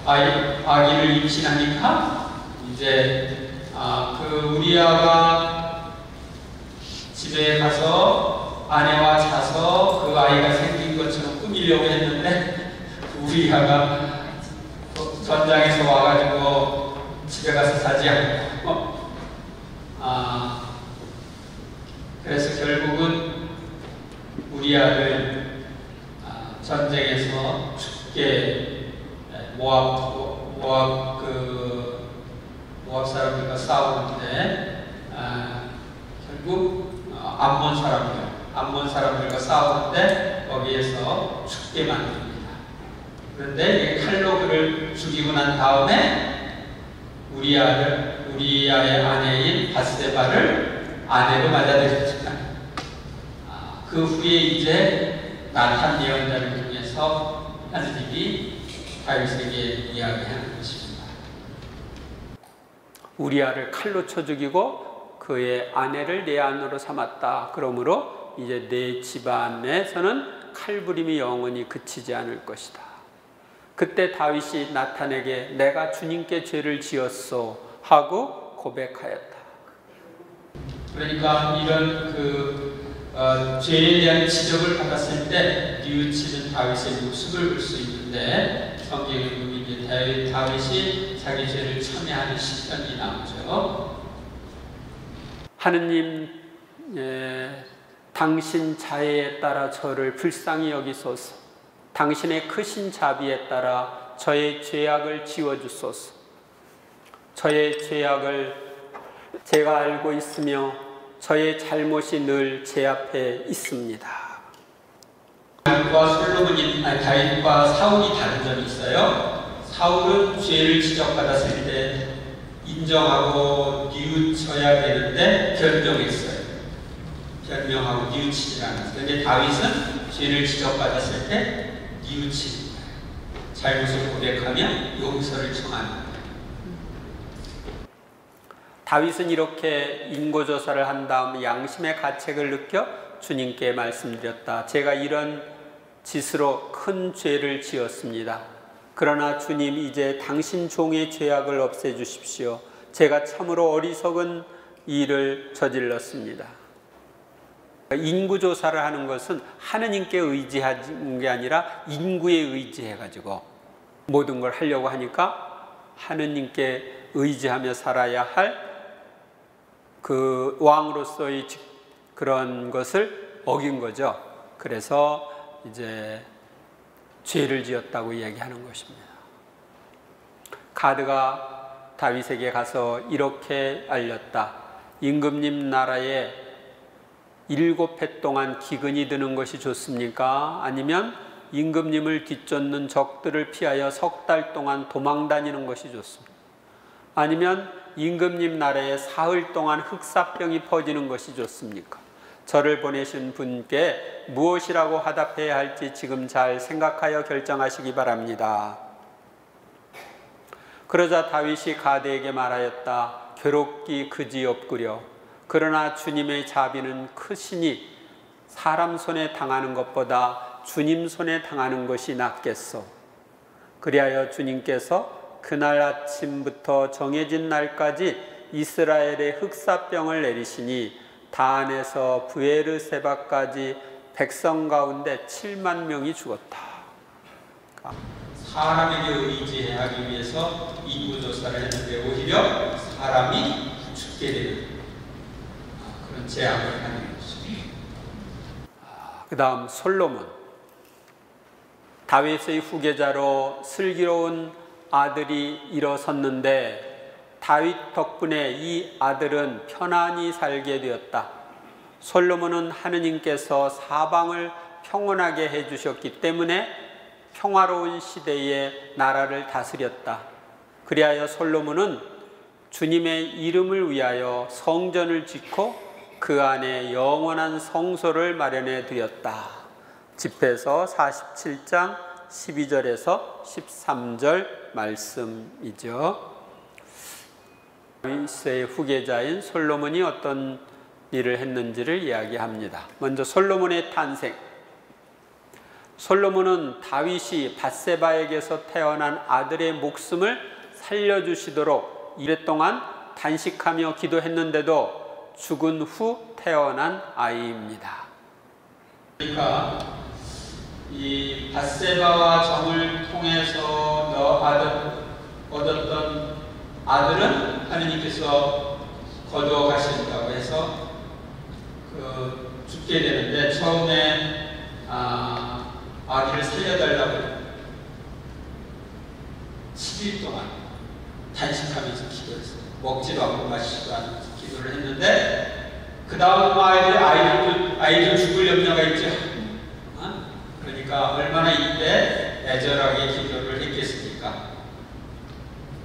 아기를 임신하니까 이제 그 우리아가 집에 가서 아내와 자서 그 아이가 생긴 것처럼 꾸미려고 했는데 우리아가 전장에서 와가지고 집에 가서 자지 않고 그래서 결국은 우리아를 전쟁에서 죽게 모압 사람들과 싸우는데 결국 암몬 사람들과 싸우는데 거기에서 죽게 만듭니다. 그런데 칼로 그를 죽이고 난 다음에 우리아의 아내인 바스데바를 아내로 맞아들였지만 그 후에 이제 나탄 예언자를 통해서 하느님이 다윗에게 이야기하는 것입니다. 우리아를 칼로 쳐 죽이고 그의 아내를 내 아내로 삼았다. 그러므로 이제 내 집안에서는 칼부림이 영원히 그치지 않을 것이다. 그때 다윗이 나탄에게 내가 주님께 죄를 지었소 하고 고백하였다. 그러니까 이런 죄에 대한 지적을 받았을 때 뉘우치는 다윗의 모습을 볼 수 있는데 성경에 보면 이제 다윗이 자기 죄를 참회하는 시편이 나오죠. 하느님, 당신 자애에 따라 저를 불쌍히 여기소서. 당신의 크신 자비에 따라 저의 죄악을 지워주소서. 저의 죄악을 제가 알고 있으며 저의 잘못이 늘 제 앞에 있습니다. 다윗과 사울이 다른 점이 있어요. 사울은 죄를 지적받았을 때 인정하고 뉘우쳐야 되는데 변명했어요. 변명하고 뉘우치지 않았어요. 그런데 다윗은 죄를 지적받았을 때 뉘우치는 거예요. 잘못을 고백하며 용서를 청하는 거예요. 다윗은 이렇게 인고조사를 한 다음 양심의 가책을 느껴 주님께 말씀드렸다. 제가 이런 짓으로 큰 죄를 지었습니다. 그러나 주님, 이제 당신 종의 죄악을 없애주십시오. 제가 참으로 어리석은 일을 저질렀습니다. 인구조사를 하는 것은 하느님께 의지하는 게 아니라 인구에 의지해가지고 모든 걸 하려고 하니까 하느님께 의지하며 살아야 할 그 왕으로서의 그런 것을 어긴 거죠. 그래서 이제 죄를 지었다고 얘기하는 것입니다. 가드가 다윗에게 가서 이렇게 알렸다. 임금님 나라에 7해 동안 기근이 드는 것이 좋습니까? 아니면 임금님을 뒤쫓는 적들을 피하여 석 달 동안 도망 다니는 것이 좋습니까? 아니면 임금님 나라에 사흘 동안 흑사병이 퍼지는 것이 좋습니까? 저를 보내신 분께 무엇이라고 화답해야 할지 지금 잘 생각하여 결정하시기 바랍니다. 그러자 다윗이 가드에게 말하였다. 괴롭기 그지없구려. 그러나 주님의 자비는 크시니 사람 손에 당하는 것보다 주님 손에 당하는 것이 낫겠소. 그리하여 주님께서 그날 아침부터 정해진 날까지 이스라엘의 흑사병을 내리시니 다안에서 브에르세바까지 백성 가운데 7만 명이 죽었다. 사람에게 의지하기 위해서 인구조사를 했는데 오히려 사람이 죽게 되는 그런 재앙을 하는 것입니다. 그 다음 솔로몬. 다윗의 후계자로 슬기로운 아들이 일어섰는데 다윗 덕분에 이 아들은 편안히 살게 되었다. 솔로몬은 하느님께서 사방을 평온하게 해주셨기 때문에 평화로운 시대에 나라를 다스렸다. 그리하여 솔로몬은 주님의 이름을 위하여 성전을 짓고 그 안에 영원한 성소를 마련해 두었다. 집회서 47장 12절에서 13절 말씀이죠. 다윗의 후계자인 솔로몬이 어떤 일을 했는지를 이야기합니다. 먼저 솔로몬의 탄생. 솔로몬은 다윗이 밧세바에게서 태어난 아들의 목숨을 살려주시도록 오랫동안 단식하며 기도했는데도 죽은 후 태어난 아이입니다. 그러니까 이 밧세바와 정을 통해서 얻었던 아들은 하느님께서 거두어 가신다고 해서 죽게 되는데, 처음에 아기를 살려달라고 10일 동안 단식하면서 기도했어요. 먹지도 않고 마시지도 않고 기도를 했는데, 그 다음 아이들 죽을 염려가 있죠. 그러니까 얼마나 이때 애절하게 기도를 했겠습니까?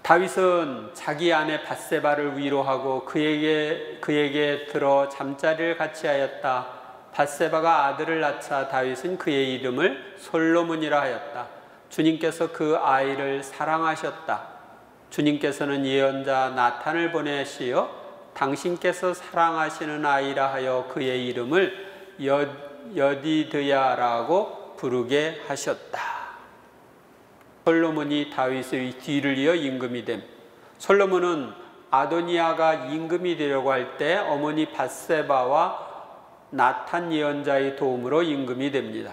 다윗은 자기 아내 밧세바를 위로하고 그에게 들어 잠자리를 같이 하였다. 밧세바가 아들을 낳자 다윗은 그의 이름을 솔로몬이라 하였다. 주님께서 그 아이를 사랑하셨다. 주님께서는 예언자 나탄을 보내시어 당신께서 사랑하시는 아이라 하여 그의 이름을 여디드야라고 부르게 하셨다. 솔로몬이 다윗의 뒤를 이어 임금이 됨. 솔로몬은 아도니아가 임금이 되려고 할 때 어머니 밧세바와 나탄 예언자의 도움으로 임금이 됩니다.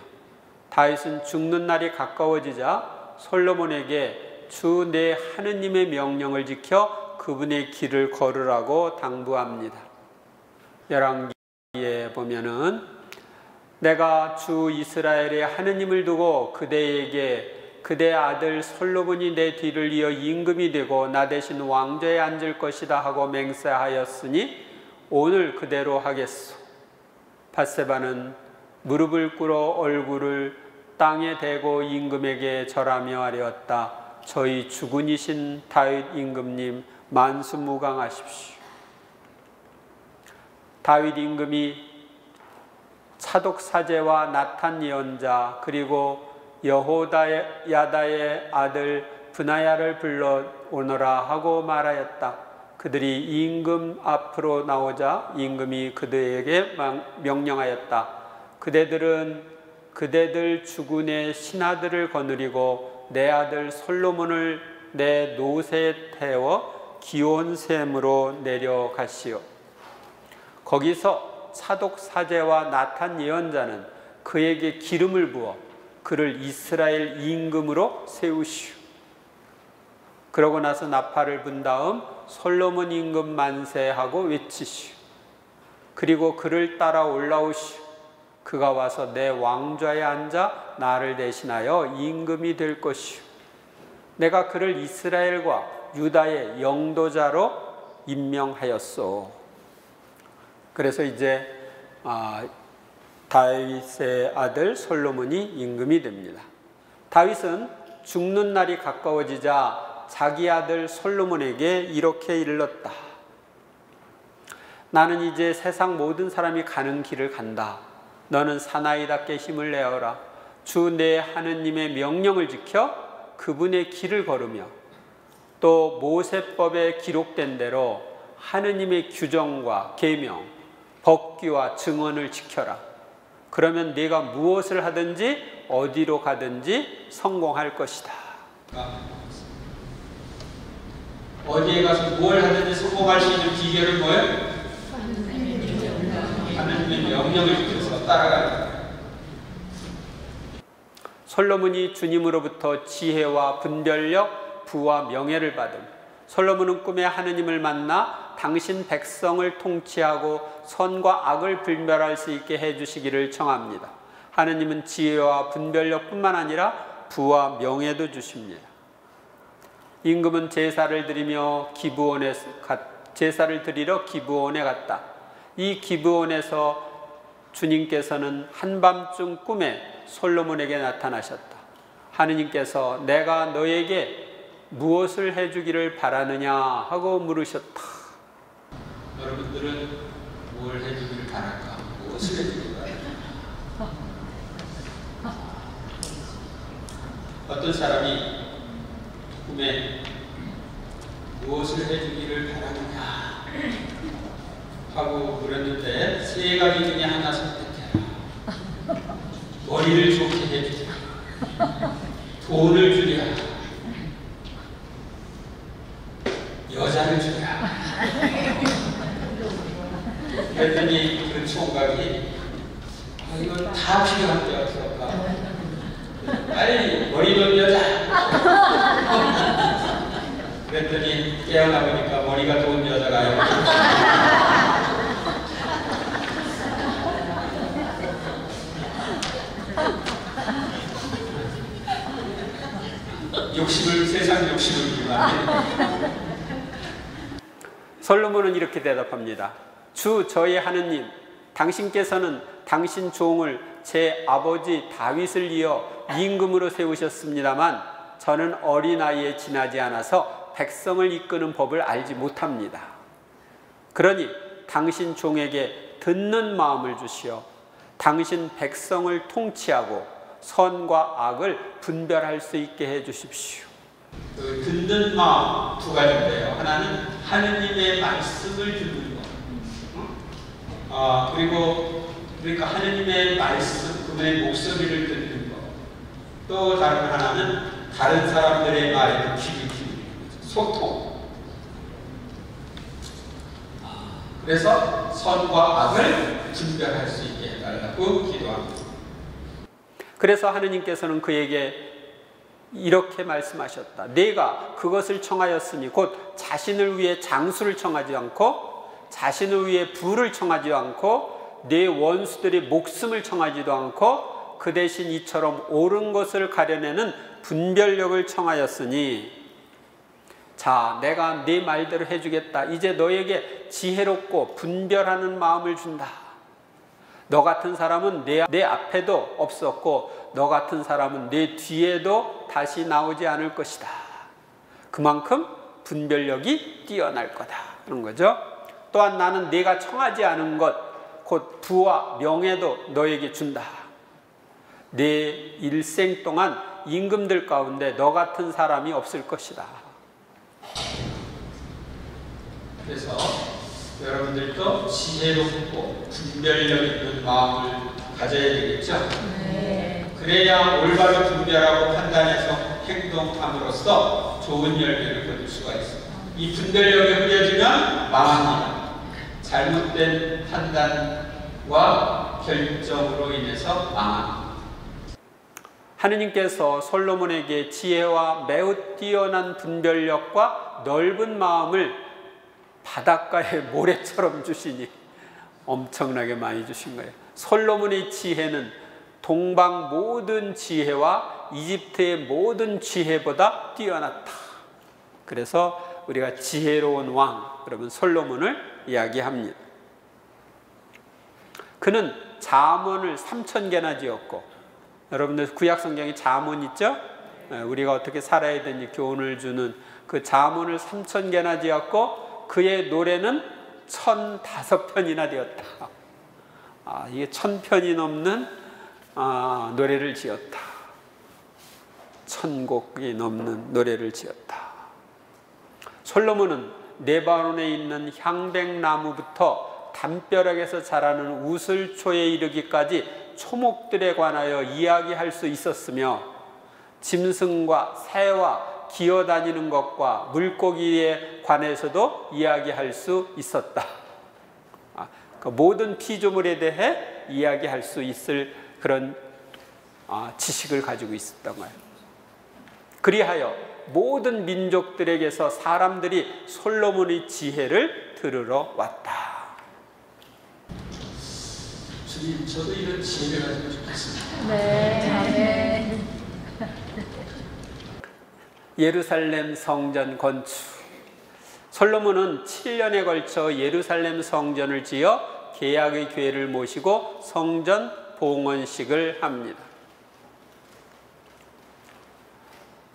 다윗은 죽는 날이 가까워지자 솔로몬에게 주 내 하느님의 명령을 지켜 그분의 길을 걸으라고 당부합니다. 열왕기에 보면은 내가 주 이스라엘의 하느님을 두고 그대 아들 솔로몬이 내 뒤를 이어 임금이 되고 나 대신 왕좌에 앉을 것이다 하고 맹세하였으니 오늘 그대로 하겠소. 밧세바는 무릎을 꿇어 얼굴을 땅에 대고 임금에게 절하며 아뢰었다. 저희 주군이신 다윗 임금님 만수무강하십시오. 다윗 임금이 차독 사제와 나탄 예언자 그리고 여호야다의 아들 브나야를 불러 오너라 하고 말하였다. 그들이 임금 앞으로 나오자 임금이 그들에게 명령하였다. 그대들 주군의 신하들을 거느리고 내 아들 솔로몬을 내 노새에 태워 기온샘으로 내려가시오. 거기서 차독 사제와 나탄 예언자는 그에게 기름을 부어 그를 이스라엘 임금으로 세우시오. 그러고 나서 나팔을 분 다음 솔로몬 임금 만세하고 외치시오. 그리고 그를 따라 올라오시오. 그가 와서 내 왕좌에 앉아 나를 대신하여 임금이 될 것이오. 내가 그를 이스라엘과 유다의 영도자로 임명하였소. 그래서 이제 다윗의 아들 솔로몬이 임금이 됩니다. 다윗은 죽는 날이 가까워지자 자기 아들 솔로몬에게 이렇게 일렀다. 나는 이제 세상 모든 사람이 가는 길을 간다. 너는 사나이답게 힘을 내어라. 주 내 하느님의 명령을 지켜 그분의 길을 걸으며 또 모세법에 기록된 대로 하느님의 규정과 계명, 법규와 증언을 지켜라. 그러면 네가 무엇을 하든지 어디로 가든지 성공할 것이다. 어디에 가서 뭘 하든지 성공할 수 있는 비결은 뭐예요? 하느님의 명령을 지켜서 따라가는 거예요. 솔로몬이 주님으로부터 지혜와 분별력, 부와 명예를 받음. 솔로몬은 꿈에 하느님을 만나 당신 백성을 통치하고 선과 악을 분별할 수 있게 해주시기를 청합니다. 하느님은 지혜와 분별력뿐만 아니라 부와 명예도 주십니다. 임금은 제사를 드리러 기브온에 갔다. 이 기브온에서 주님께서는 한밤중 꿈에 솔로몬에게 나타나셨다. 하느님께서 내가 너에게 무엇을 해주기를 바라느냐 하고 물으셨다. 여러분들은 뭘 해주기를 바랄까? 무엇을 해주기를 바랄까? 어떤 사람이 꿈에 무엇을 해주기를 바라느냐 하고 물었는데 세 가지 중에 하나 선택해라. 머리를 좋게 해주자. 돈을 주랴, 여자를 주랴. 그랬더니 그 총각이 이건 다 필요한 게 없을까? 빨리 머리 좀 여자. 그랬더니 깨어나 보니까 머리가 돈 여자가 아니고 세상 욕심을 기만해. 솔로몬은 이렇게 대답합니다. 주 저의 하느님, 당신께서는 당신 종을 제 아버지 다윗을 이어 임금으로 세우셨습니다만 저는 어린아이에 지나지 않아서 백성을 이끄는 법을 알지 못합니다. 그러니 당신 종에게 듣는 마음을 주시어 당신 백성을 통치하고 선과 악을 분별할 수 있게 해 주십시오. 그 듣는 마음 두 가지인데요. 하나는 하느님의 말씀을 듣는 것. 그러니까 하느님의 말씀, 그분의 목소리를 듣는 것. 또 다른 하나는 다른 사람들의 말에도 귀를 기울이는 거죠. 소통. 그래서 선과 악을 분별할 수 있게 해달라고 기도합니다. 그래서 하느님께서는 그에게 이렇게 말씀하셨다. 내가 그것을 청하였으니 곧 자신을 위해 장수를 청하지 않고 자신을 위해 부를 청하지 않고 내 원수들의 목숨을 청하지도 않고 그 대신 이처럼 옳은 것을 가려내는 분별력을 청하였으니 자, 내가 네 말대로 해주겠다. 이제 너에게 지혜롭고 분별하는 마음을 준다. 너 같은 사람은 내 앞에도 없었고 너 같은 사람은 내 뒤에도 다시 나오지 않을 것이다. 그만큼 분별력이 뛰어날 거다. 그런 거죠. 또한 나는 네가 청하지 않은 것, 곧 부와 명예도 너에게 준다. 내 일생 동안 임금들 가운데 너 같은 사람이 없을 것이다. 그래서 여러분들도 지혜롭고 분별력 있는 마음을 가져야 되겠죠? 네. 그래야 올바로 분별하고 판단해서 행동함으로써 좋은 열매를 거둘 수가 있습니다. 이 분별력이 흐려지면 망합니다. 잘못된 판단과 결정으로 인해서 망합니다. 하느님께서 솔로몬에게 지혜와 매우 뛰어난 분별력과 넓은 마음을 바닷가의 모래처럼 주시니 엄청나게 많이 주신 거예요. 솔로몬의 지혜는 동방 모든 지혜와 이집트의 모든 지혜보다 뛰어났다. 그래서 우리가 지혜로운 왕, 그러면 솔로몬을 이야기합니다. 그는 잠언을 3000개나 지었고, 여러분들 구약 성경에 잠언 있죠? 우리가 어떻게 살아야 되는지 교훈을 주는 그 잠언을 3000개나 지었고 그의 노래는 1005편이나 되었다. 이게 1000편이 넘는 노래를 지었다. 1000곡이 넘는 노래를 지었다. 솔로몬은 레바논에 있는 향백나무부터 담벼락에서 자라는 우슬초에 이르기까지 초목들에 관하여 이야기할 수 있었으며 짐승과 새와 기어다니는 것과 물고기에 관해서도 이야기할 수 있었다. 그 모든 피조물에 대해 이야기할 수 있을 그런 지식을 가지고 있었던 거예요. 그리하여 모든 민족들에게서 사람들이 솔로몬의 지혜를 들으러 왔다. 주님, 저도 이런 지혜를 가지고 싶었습니다. 네. 예루살렘 성전 건축. 솔로몬은 7년에 걸쳐 예루살렘 성전을 지어 계약의 교회를 모시고 성전 봉헌식을 합니다.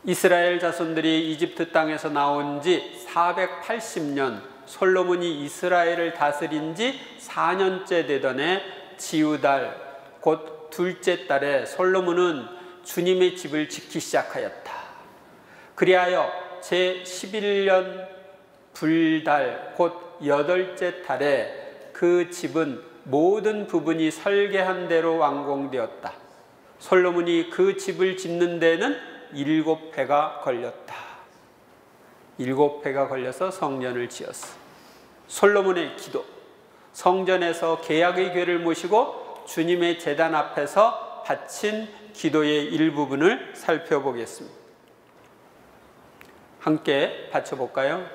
이스라엘 자손들이 이집트 땅에서 나온 지 480년, 솔로몬이 이스라엘을 다스린 지 4년째 되던 해 지우달, 곧 둘째 달에 솔로몬은 주님의 집을 짓기 시작하였다. 그리하여 제11년 불달, 곧 8째 달에 그 집은 모든 부분이 설계한 대로 완공되었다. 솔로몬이 그 집을 짓는 데는 7해가 걸렸다. 7해가 걸려서 성전을 지었어. 솔로몬의 기도, 성전에서 계약의 궤를 모시고 주님의 제단 앞에서 바친 기도의 일부분을 살펴보겠습니다. 함께 바쳐볼까요?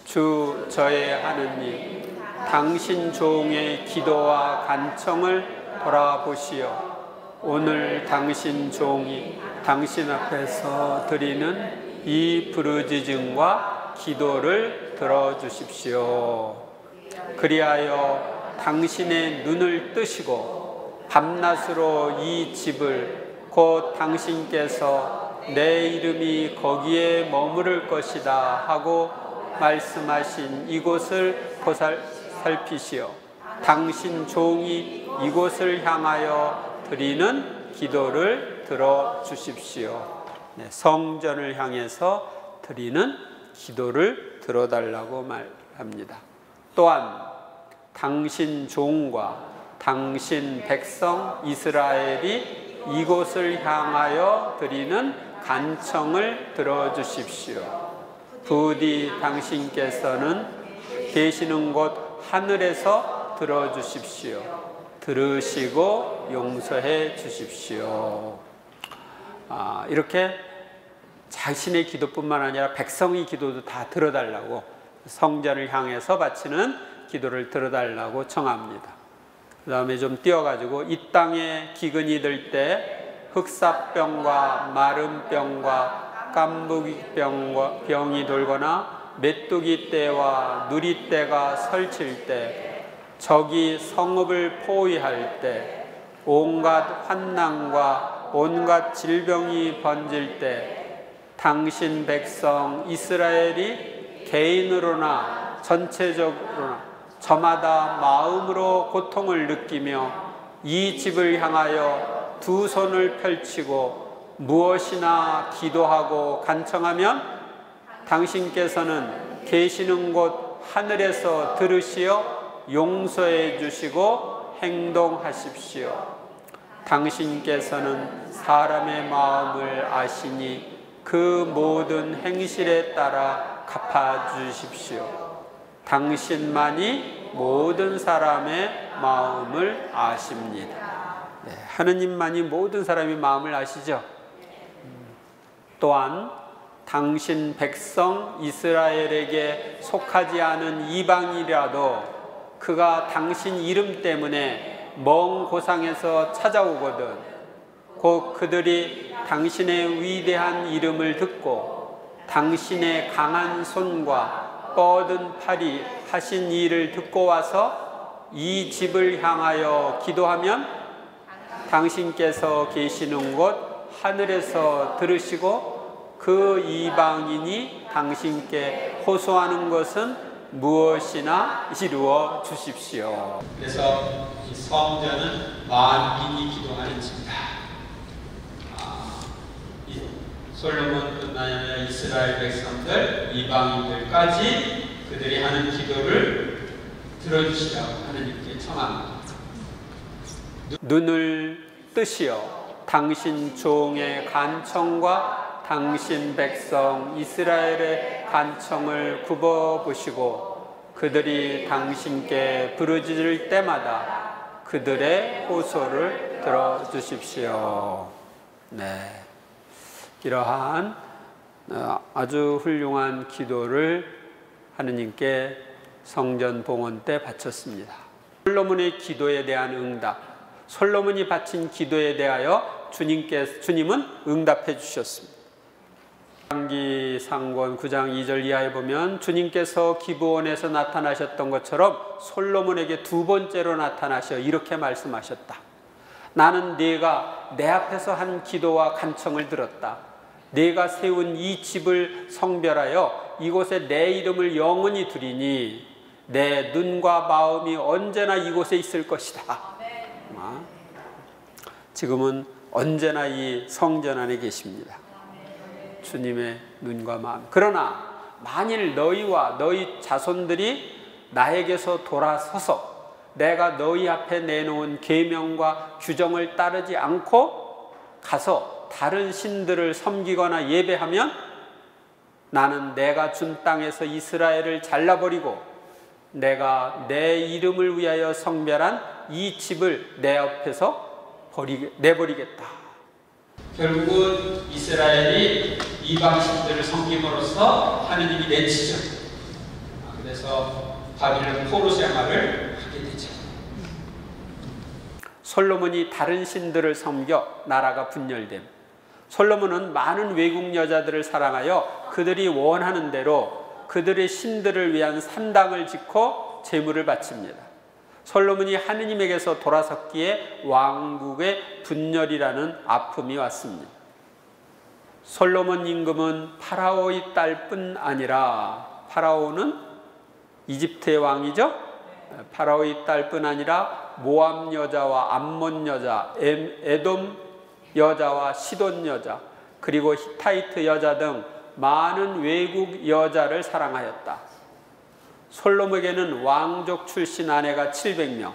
주 저의 하느님, 당신 종의 기도와 간청을 돌아보시오. 오늘 당신 종이 당신 앞에서 드리는 이 부르짖음과 기도를 들어주십시오. 그리하여 당신의 눈을 뜨시고 밤낮으로 이 집을 곧 당신께서 내 이름이 거기에 머무를 것이다 하고 말씀하신 이곳을 살피시오. 당신 종이 이곳을 향하여 드리는 기도를 들어주십시오. 네, 성전을 향해서 드리는 기도를 들어달라고 말합니다. 또한 당신 종과 당신 백성 이스라엘이 이곳을 향하여 드리는 간청을 들어주십시오. 부디 당신께서는 계시는 곳 하늘에서 들어주십시오. 들으시고 용서해 주십시오. 이렇게 자신의 기도뿐만 아니라 백성의 기도도 다 들어달라고, 성전을 향해서 바치는 기도를 들어달라고 청합니다. 그 다음에 좀 띄어가지고 이 땅에 기근이 들 때 흑사병과 마름병과 깐부기병이 돌거나 메뚜기 떼와 누리 떼가 설칠 때, 적이 성읍을 포위할 때, 온갖 환난과 온갖 질병이 번질 때, 당신 백성 이스라엘이 개인으로나 전체적으로나 저마다 마음으로 고통을 느끼며 이 집을 향하여 두 손을 펼치고 무엇이나 기도하고 간청하면 당신께서는 계시는 곳 하늘에서 들으시어 용서해 주시고 행동하십시오. 당신께서는 사람의 마음을 아시니 그 모든 행실에 따라 갚아주십시오. 당신만이 모든 사람의 마음을 아십니다. 네, 하느님만이 모든 사람의 마음을 아시죠? 또한 당신 백성 이스라엘에게 속하지 않은 이방이라도 그가 당신 이름 때문에 먼 고상에서 찾아오거든 곧 그들이 당신의 위대한 이름을 듣고 당신의 강한 손과 뻗은 팔이 하신 일을 듣고 와서 이 집을 향하여 기도하면 당신께서 계시는 곳 하늘에서 들으시고 그 이방인이 당신께 호소하는 것은 무엇이나 이루어 주십시오. 그래서 이 성전은 만민이 기도하는 집이다. 솔로몬뿐만 아니라 이스라엘 백성들, 이방인들까지 그들이 하는 기도를 들어주시라고 하느님께 청합니다. 눈을 뜨시어 당신 종의 간청과 당신 백성 이스라엘의 간청을 굽어보시고 그들이 당신께 부르짖을 때마다 그들의 호소를 들어주십시오. 네, 이러한 아주 훌륭한 기도를 하느님께 성전 봉헌 때 바쳤습니다. 솔로몬의 기도에 대한 응답, 솔로몬이 바친 기도에 대하여 주님은 응답해 주셨습니다. 열왕기상권 9장 2절 이하에 보면 주님께서 기브온에서 나타나셨던 것처럼 솔로몬에게 두 번째로 나타나셔 이렇게 말씀하셨다. 나는 네가 내 앞에서 한 기도와 간청을 들었다. 네가 세운 이 집을 성별하여 이곳에 내 이름을 영원히 두리니 내 눈과 마음이 언제나 이곳에 있을 것이다. 지금은 언제나 이 성전 안에 계십니다. 주님의 눈과 마음. 그러나 만일 너희와 너희 자손들이 나에게서 돌아서서 내가 너희 앞에 내놓은 계명과 규정을 따르지 않고 가서 다른 신들을 섬기거나 예배하면 나는 내가 준 땅에서 이스라엘을 잘라버리고 내가 내 이름을 위하여 성별한 이 집을 내 앞에서 내버리겠다. 결국은 이스라엘이 이방신들을 섬김으로써 하느님이 내치죠. 그래서 바빌론 포로 생활을 하게 되죠. 솔로몬이 다른 신들을 섬겨 나라가 분열됨. 솔로몬은 많은 외국 여자들을 사랑하여 그들이 원하는 대로 그들의 신들을 위한 산당을 짓고 제물을 바칩니다. 솔로몬이 하느님에게서 돌아섰기에 왕국의 분열이라는 아픔이 왔습니다. 솔로몬 임금은 파라오의 딸뿐 아니라, 파라오는 이집트의 왕이죠. 파라오의 딸뿐 아니라 모압 여자와 암몬 여자, 에돔 여자와 시돈 여자, 그리고 히타이트 여자 등 많은 외국 여자를 사랑하였다. 솔로몬에게는 왕족 출신 아내가 700명,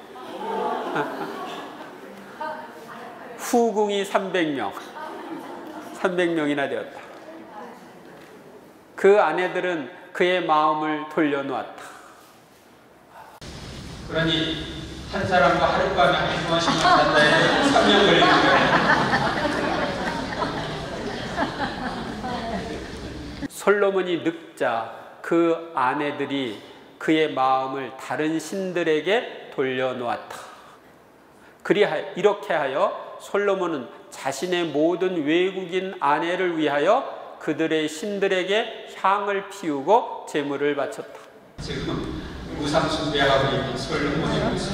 후궁이 300명이나 되었다. 그 아내들은 그의 마음을 돌려놓았다. 그러니 한 사람과 하룻밤에 한 번씩만 산다 해도 3년 걸리는 거예요. 솔로몬이 늙자 그 아내들이 그의 마음을 다른 신들에게 돌려놓았다. 이렇게 하여 솔로몬은 자신의 모든 외국인 아내를 위하여 그들의 신들에게 향을 피우고 제물을 바쳤다. 지금 우상 숭배하고 있는 솔로몬의 모습.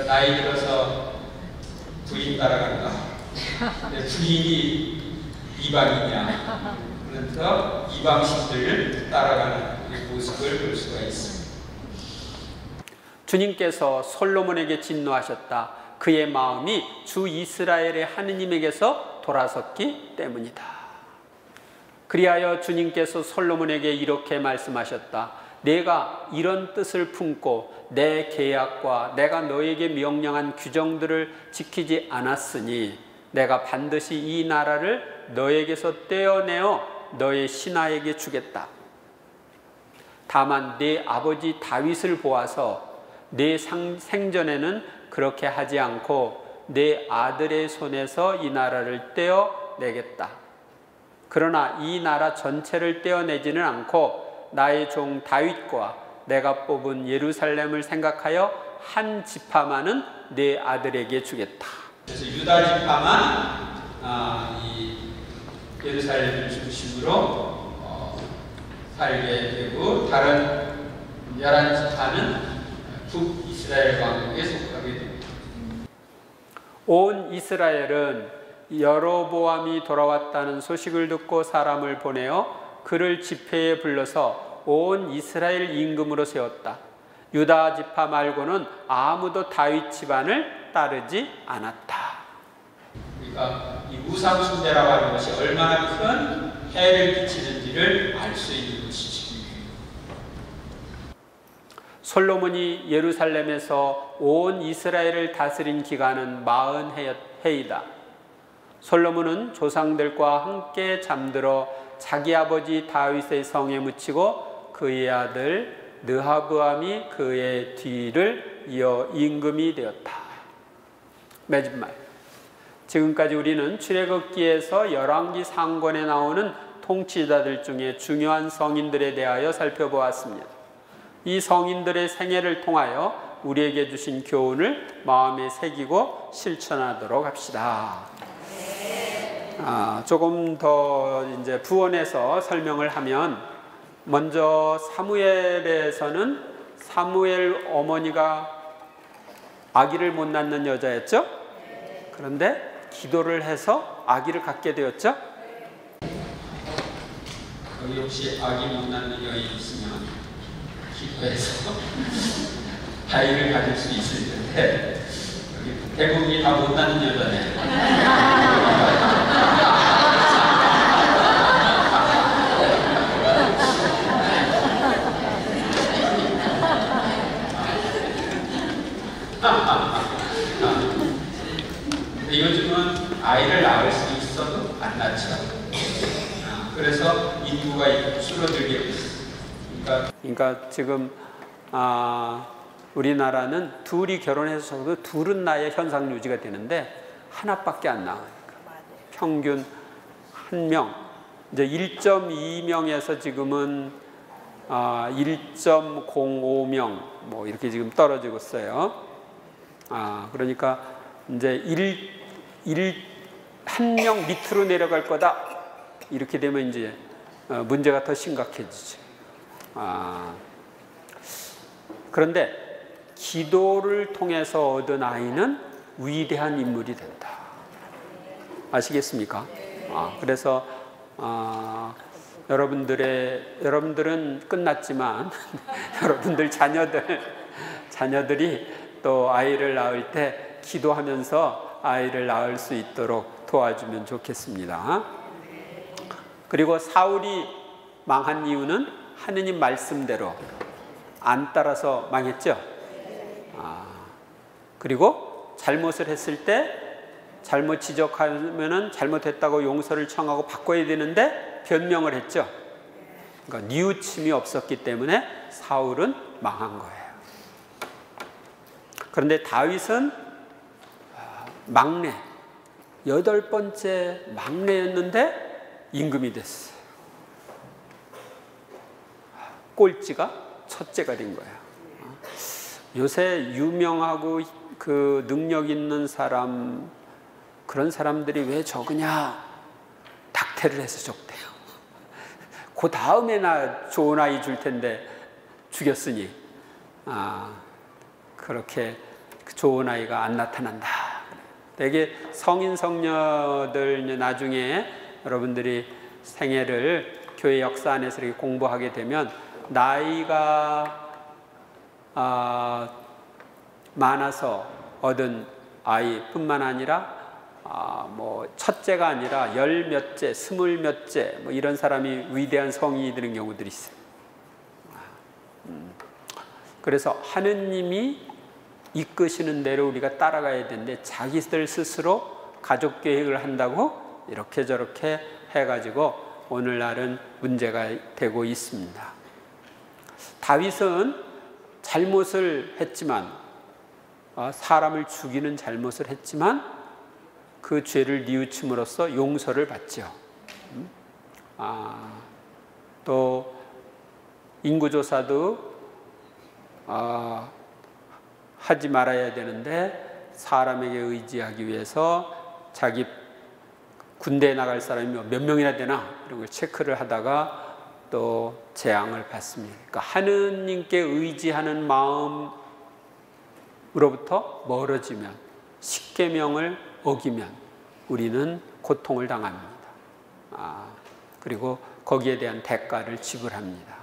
나이 들어서 부인 따라간다. 근데 부인이 이방이냐, 그래서 이방신들을 따라가는 모습을 볼 수가 있습니다. 주님께서 솔로몬에게 진노하셨다. 그의 마음이 주 이스라엘의 하느님에게서 돌아섰기 때문이다. 그리하여 주님께서 솔로몬에게 이렇게 말씀하셨다. 내가 이런 뜻을 품고 내 계약과 내가 너에게 명령한 규정들을 지키지 않았으니 내가 반드시 이 나라를 너에게서 떼어내어 너의 신하에게 주겠다. 다만 내 아버지 다윗을 보아서 내 생전에는 그렇게 하지 않고 내 아들의 손에서 이 나라를 떼어내겠다. 그러나 이 나라 전체를 떼어내지는 않고 나의 종 다윗과 내가 뽑은 예루살렘을 생각하여 한 지파만은 내 아들에게 주겠다. 그래서 유다 지파만 이 예루살렘을 중심으로 살게 되고 다른 11지파는 북이스라엘 왕국에 속하게 됩니다. 온 이스라엘은 여로보암이 돌아왔다는 소식을 듣고 사람을 보내어 그를 집회에 불러서 온 이스라엘 임금으로 세웠다. 유다 지파 말고는 아무도 다윗 집안을 따르지 않았다. 그러니까 이 우상 숭배라고 하는 것이 얼마나 큰 해를 끼치는지를 알 수 있는 것이죠. 솔로몬이 예루살렘에서 온 이스라엘을 다스린 기간은 40해이다. 솔로몬은 조상들과 함께 잠들어 자기 아버지 다윗의 성에 묻히고 그의 아들 르하브암이 그의 뒤를 이어 임금이 되었다. 마지막, 지금까지 우리는 출애굽기에서 열왕기 상권에 나오는 통치자들 중에 중요한 성인들에 대하여 살펴보았습니다. 이 성인들의 생애를 통하여 우리에게 주신 교훈을 마음에 새기고 실천하도록 합시다. 조금 더 이제 부언해서 설명을 하면, 먼저 사무엘에서는 사무엘 어머니가 아기를 못 낳는 여자였죠. 그런데 기도를 해서 아기를 갖게 되었죠. 여기 혹시 아기 못 낳는 여인 있으면 기도해서 아이를 가질 수 있을 텐데, 여기 대부분이 다 못 낳는 여자네. 그러니까 지금 우리나라는 둘이 결혼해서도 둘은 나의 현상 유지가 되는데 하나밖에 안 나오니까 평균 한 명, 이제 1.2명에서 지금은 1.05명 뭐 이렇게 지금 떨어지고 있어요. 그러니까 이제 한 명 밑으로 내려갈 거다. 이렇게 되면 이제 문제가 더 심각해지죠. 그런데 기도를 통해서 얻은 아이는 위대한 인물이 된다. 아시겠습니까? 그래서 여러분들은 끝났지만 여러분들 자녀들이 또 아이를 낳을 때 기도하면서 아이를 낳을 수 있도록 도와주면 좋겠습니다. 그리고 사울이 망한 이유는 하느님 말씀대로 안 따라서 망했죠. 그리고 잘못을 했을 때 잘못 지적하면은 잘못했다고 용서를 청하고 바꿔야 되는데 변명을 했죠. 그러니까 뉘우침이 없었기 때문에 사울은 망한 거예요. 그런데 다윗은 막내, 8번째 막내였는데 임금이 됐어요. 꼴찌가 첫째가 된 거예요. 요새 유명하고 그 능력 있는 사람, 그런 사람들이 왜 적으냐? 닥태를 해서 적대요. 그 다음에 나 좋은 아이 줄 텐데 죽였으니 그렇게 좋은 아이가 안 나타난다. 되게 성인 성녀들 나중에 여러분들이 생애를 교회 역사 안에서 이렇게 공부하게 되면 나이가 많아서 얻은 아이뿐만 아니라 뭐 첫째가 아니라 10몇째, 20몇째 뭐 이런 사람이 위대한 성인이 되는 경우들이 있어요. 그래서 하느님이 이끄시는 대로 우리가 따라가야 되는데 자기들 스스로 가족 계획을 한다고 이렇게 저렇게 해가지고 오늘날은 문제가 되고 있습니다. 다윗은 잘못을 했지만 사람을 죽이는 잘못을 했지만 그 죄를 뉘우침으로써 용서를 받죠. 또 인구조사도 하지 말아야 되는데 사람에게 의지하기 위해서 자기 군대에 나갈 사람이 몇 명이나 되나 이런 걸 체크를 하다가 또 재앙을 받습니다. 그러니까 하느님께 의지하는 마음으로부터 멀어지면 십계명을 어기면 우리는 고통을 당합니다. 그리고 거기에 대한 대가를 지불합니다.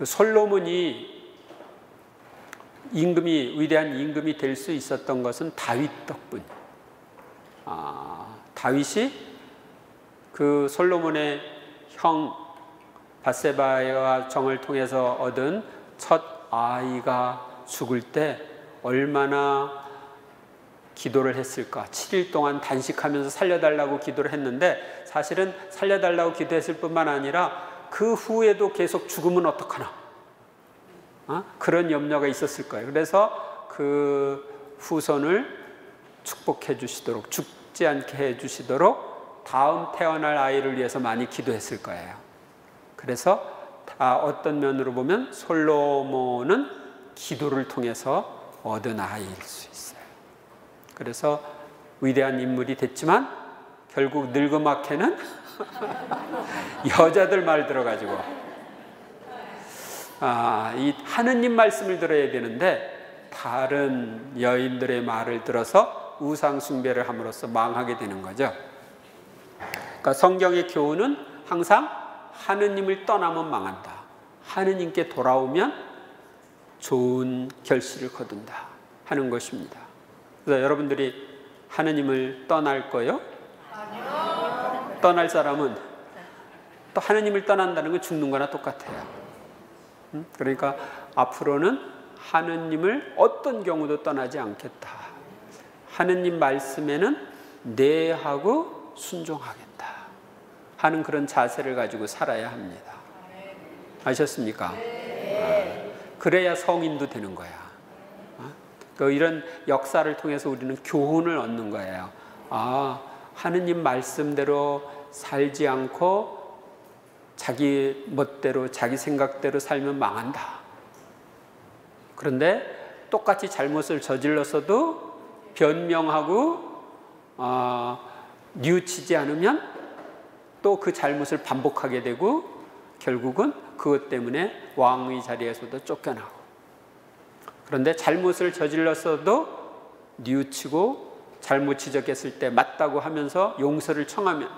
솔로몬이 위대한 임금이 될 수 있었던 것은 다윗 덕분. 다윗이 그 솔로몬의 형 밧세바와 정을 통해서 얻은 첫 아이가 죽을 때 얼마나 기도를 했을까. 7일 동안 단식하면서 살려달라고 기도를 했는데 사실은 살려달라고 기도했을 뿐만 아니라 그 후에도 계속 죽으면 어떡하나 그런 염려가 있었을 거예요. 그래서 그 후손을 축복해 주시도록, 죽지 않게 해 주시도록 다음 태어날 아이를 위해서 많이 기도했을 거예요. 그래서 어떤 면으로 보면 솔로몬은 기도를 통해서 얻은 아이일 수 있어요. 그래서 위대한 인물이 됐지만 결국 늙음악해는 여자들 말 들어가지고 이 하느님 말씀을 들어야 되는데 다른 여인들의 말을 들어서 우상 숭배를 함으로써 망하게 되는 거죠. 그러니까 성경의 교훈은 항상 하느님을 떠나면 망한다. 하느님께 돌아오면 좋은 결실을 거둔다 하는 것입니다. 그래서 여러분들이 하느님을 떠날 거요? 아니요. 떠날 사람은 또 하느님을 떠난다는 건 죽는 거나 똑같아요. 그러니까 앞으로는 하느님을 어떤 경우도 떠나지 않겠다. 하느님 말씀에는 네 하고 순종하겠다. 하는 그런 자세를 가지고 살아야 합니다. 아셨습니까? 그래야 성인도 되는 거야. 이런 역사를 통해서 우리는 교훈을 얻는 거예요. 하느님 말씀대로 살지 않고 자기 멋대로 자기 생각대로 살면 망한다. 그런데 똑같이 잘못을 저질렀어도 변명하고 뉘우치지 않으면 또 그 잘못을 반복하게 되고 결국은 그것 때문에 왕의 자리에서도 쫓겨나고, 그런데 잘못을 저질렀어도 뉘우치고 잘못 지적했을 때 맞다고 하면서 용서를 청하면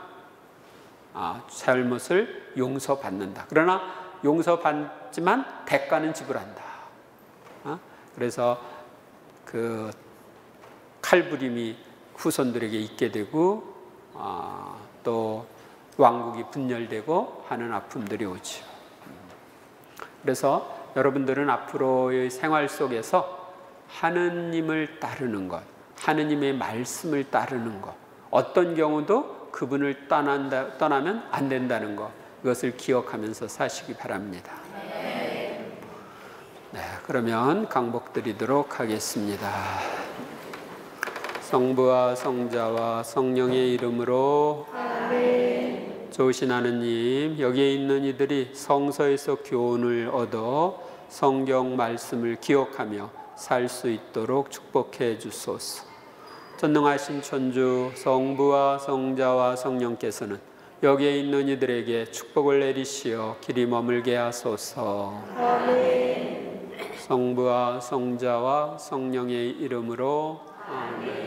잘못을 용서받는다. 그러나 용서받지만 대가는 지불한다. 그래서 그 칼부림이 후손들에게 있게 되고 또 왕국이 분열되고 하는 아픔들이 오죠. 그래서 여러분들은 앞으로의 생활 속에서 하느님을 따르는 것, 하느님의 말씀을 따르는 것, 어떤 경우도 그분을 떠나면 안 된다는 것, 이것을 기억하면서 사시기 바랍니다. 네, 그러면 강복드리도록 하겠습니다. 성부와 성자와 성령의 이름으로 아멘. 좋으신 하느님, 여기에 있는 이들이 성서에서 교훈을 얻어 성경 말씀을 기억하며 살 수 있도록 축복해 주소서. 전능하신 천주 성부와 성자와 성령께서는 여기에 있는 이들에게 축복을 내리시어 길이 머물게 하소서. 아멘. 성부와 성자와 성령의 이름으로 아멘.